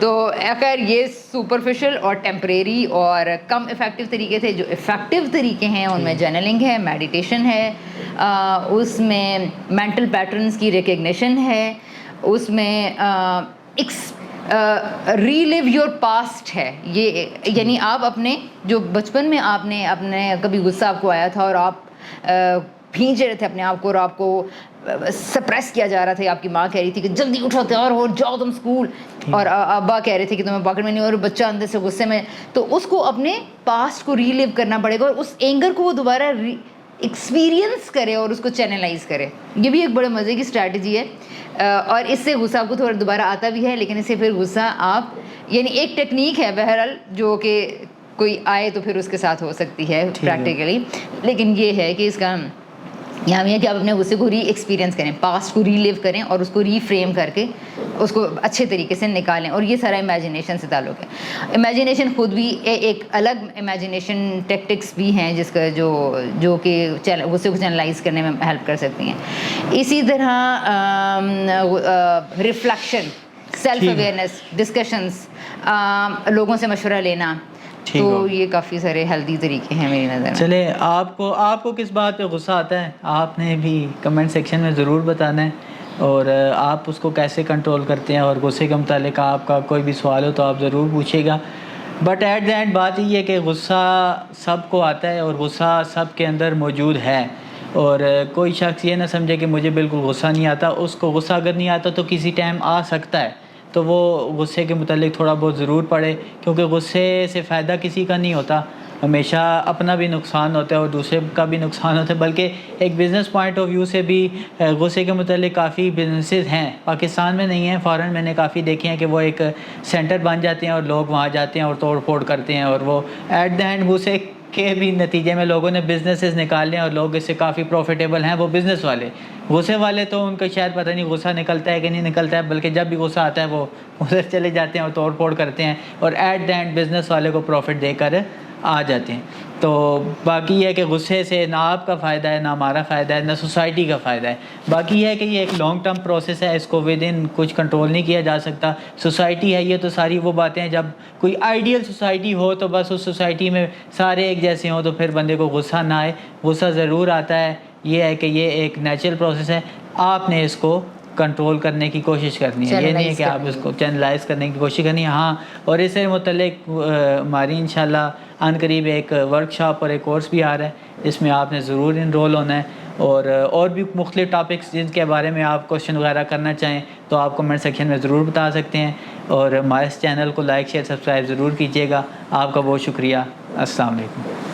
تو خیر یہ سپرفیشل اور ٹیمپریری اور کم افیکٹو طریقے تھے. جو افیکٹو طریقے ہیں ان میں جرنلنگ ہے, میڈیٹیشن ہے, اس میں مینٹل پیٹرنز کی ریکگنیشن ہے, اس میں ریلیو یور پاسٹ ہے. یہ یعنی آپ اپنے جو بچپن میں آپ نے اپنے کبھی غصہ آپ کو آیا تھا اور آپ بھینچ رہے تھے اپنے آپ کو, اور آپ کو سپریس کیا جا رہا تھا, آپ کی ماں کہہ رہی تھی کہ جلدی اٹھو تیار ہو جاؤ تم اسکول, اور ابا کہہ رہے تھے کہ تمہیں پاکٹ میں نہیں, اور بچہ اندر سے غصے میں. تو اس کو اپنے پاسٹ کو ریلیو کرنا پڑے گا, اور اس اینگر کو وہ دوبارہ ایکسپیرینس کرے اور اس کو چینلائز کرے. یہ بھی ایک بڑے مزے کی اسٹریٹجی ہے, اور اس سے غصہ آپ کو تھوڑا دوبارہ آتا بھی ہے, لیکن اس سے پھر غصہ آپ یعنی ایک ٹیکنیک ہے بہرحال جو کہ کوئی آئے تو پھر اس کے ساتھ ہو سکتی ہے پریکٹیکلی. لیکن یہ ہے کہ اس کا یہاں یہ کہ آپ اپنے غصے کو ری ایکسپیرینس کریں, پاسٹ کو ری لیو کریں اور اس کو ری فریم کر کے اس کو اچھے طریقے سے نکالیں. اور یہ سارا امیجنیشن سے تعلق ہے. امیجنیشن خود بھی ایک الگ امیجنیشن ٹیکٹکس بھی ہیں جس کا جو کہ غصے کو چینلائز کرنے میں ہیلپ کر سکتی ہیں. اسی طرح ریفلیکشن, سیلف اویئرنیس, ڈسکشنس, لوگوں سے مشورہ لینا, تو یہ کافی سارے ہیلدی طریقے ہیں میری نظر میں. چلے آپ کو کس بات پہ غصہ آتا ہے آپ نے بھی کمنٹ سیکشن میں ضرور بتانا ہے, اور آپ اس کو کیسے کنٹرول کرتے ہیں, اور غصے کے متعلق آپ کا کوئی بھی سوال ہو تو آپ ضرور پوچھیے گا. بٹ ایٹ دا اینڈ بات یہ ہے کہ غصہ سب کو آتا ہے اور غصہ سب کے اندر موجود ہے, اور کوئی شخص یہ نہ سمجھے کہ مجھے بالکل غصہ نہیں آتا. اس کو غصہ اگر نہیں آتا تو کسی ٹائم آ سکتا ہے, تو وہ غصے کے متعلق تھوڑا بہت ضرور پڑھے, کیونکہ غصے سے فائدہ کسی کا نہیں ہوتا, ہمیشہ اپنا بھی نقصان ہوتا ہے اور دوسرے کا بھی نقصان ہوتا ہے. بلکہ ایک بزنس پوائنٹ آف ویو سے بھی غصے کے متعلق کافی بزنسز ہیں, پاکستان میں نہیں ہیں, فارن میں نے کافی دیکھے ہیں کہ وہ ایک سینٹر بن جاتے ہیں اور لوگ وہاں جاتے ہیں اور توڑ پھوڑ کرتے ہیں, اور وہ ایٹ دا اینڈ غصے کے بھی نتیجے میں لوگوں نے بزنسز نکال لیں اور لوگ اس سے کافی پروفیٹیبل ہیں. وہ بزنس والے, غصے والے تو ان کو شاید پتہ نہیں غصہ نکلتا ہے کہ نہیں نکلتا ہے, بلکہ جب بھی غصہ آتا ہے وہ ادھر چلے جاتے ہیں اور توڑ پھوڑ کرتے ہیں, اور ایٹ دا اینڈ بزنس والے کو پروفٹ دے کر آ جاتے ہیں. تو باقی یہ ہے کہ غصے سے نہ آپ کا فائدہ ہے, نہ ہمارا فائدہ ہے, نہ سوسائٹی کا فائدہ ہے. باقی یہ ہے کہ یہ ایک لانگ ٹرم پروسیس ہے, اس کو ود ان کچھ کنٹرول نہیں کیا جا سکتا. سوسائٹی ہے یہ تو ساری وہ باتیں ہیں, جب کوئی آئیڈیل سوسائٹی ہو تو بس اس سوسائٹی میں سارے ایک جیسے ہوں تو پھر بندے کو غصہ نہ آئے. غصہ ضرور آتا ہے, یہ ہے کہ یہ ایک نیچرل پروسیس ہے, آپ نے اس کو کنٹرول کرنے کی کوشش کرنی ہے. یہ نہیں ہے کہ آپ اس کو چینلائز کرنے کی کوشش کرنی ہے. ہاں, اور اس سے متعلق ہماری انشاءاللہ عن قریب ایک ورک شاپ اور ایک کورس بھی آ رہا ہے, جس میں آپ نے ضرور انرول ہونا ہے. اور بھی مختلف ٹاپکس جن کے بارے میں آپ کوشچن وغیرہ کرنا چاہیں تو آپ کمنٹ سیکشن میں ضرور بتا سکتے ہیں. اور ہمارے اس چینل کو لائک شیئر سبسکرائب ضرور کیجیے گا. آپ کا بہت شکریہ. السلام علیکم.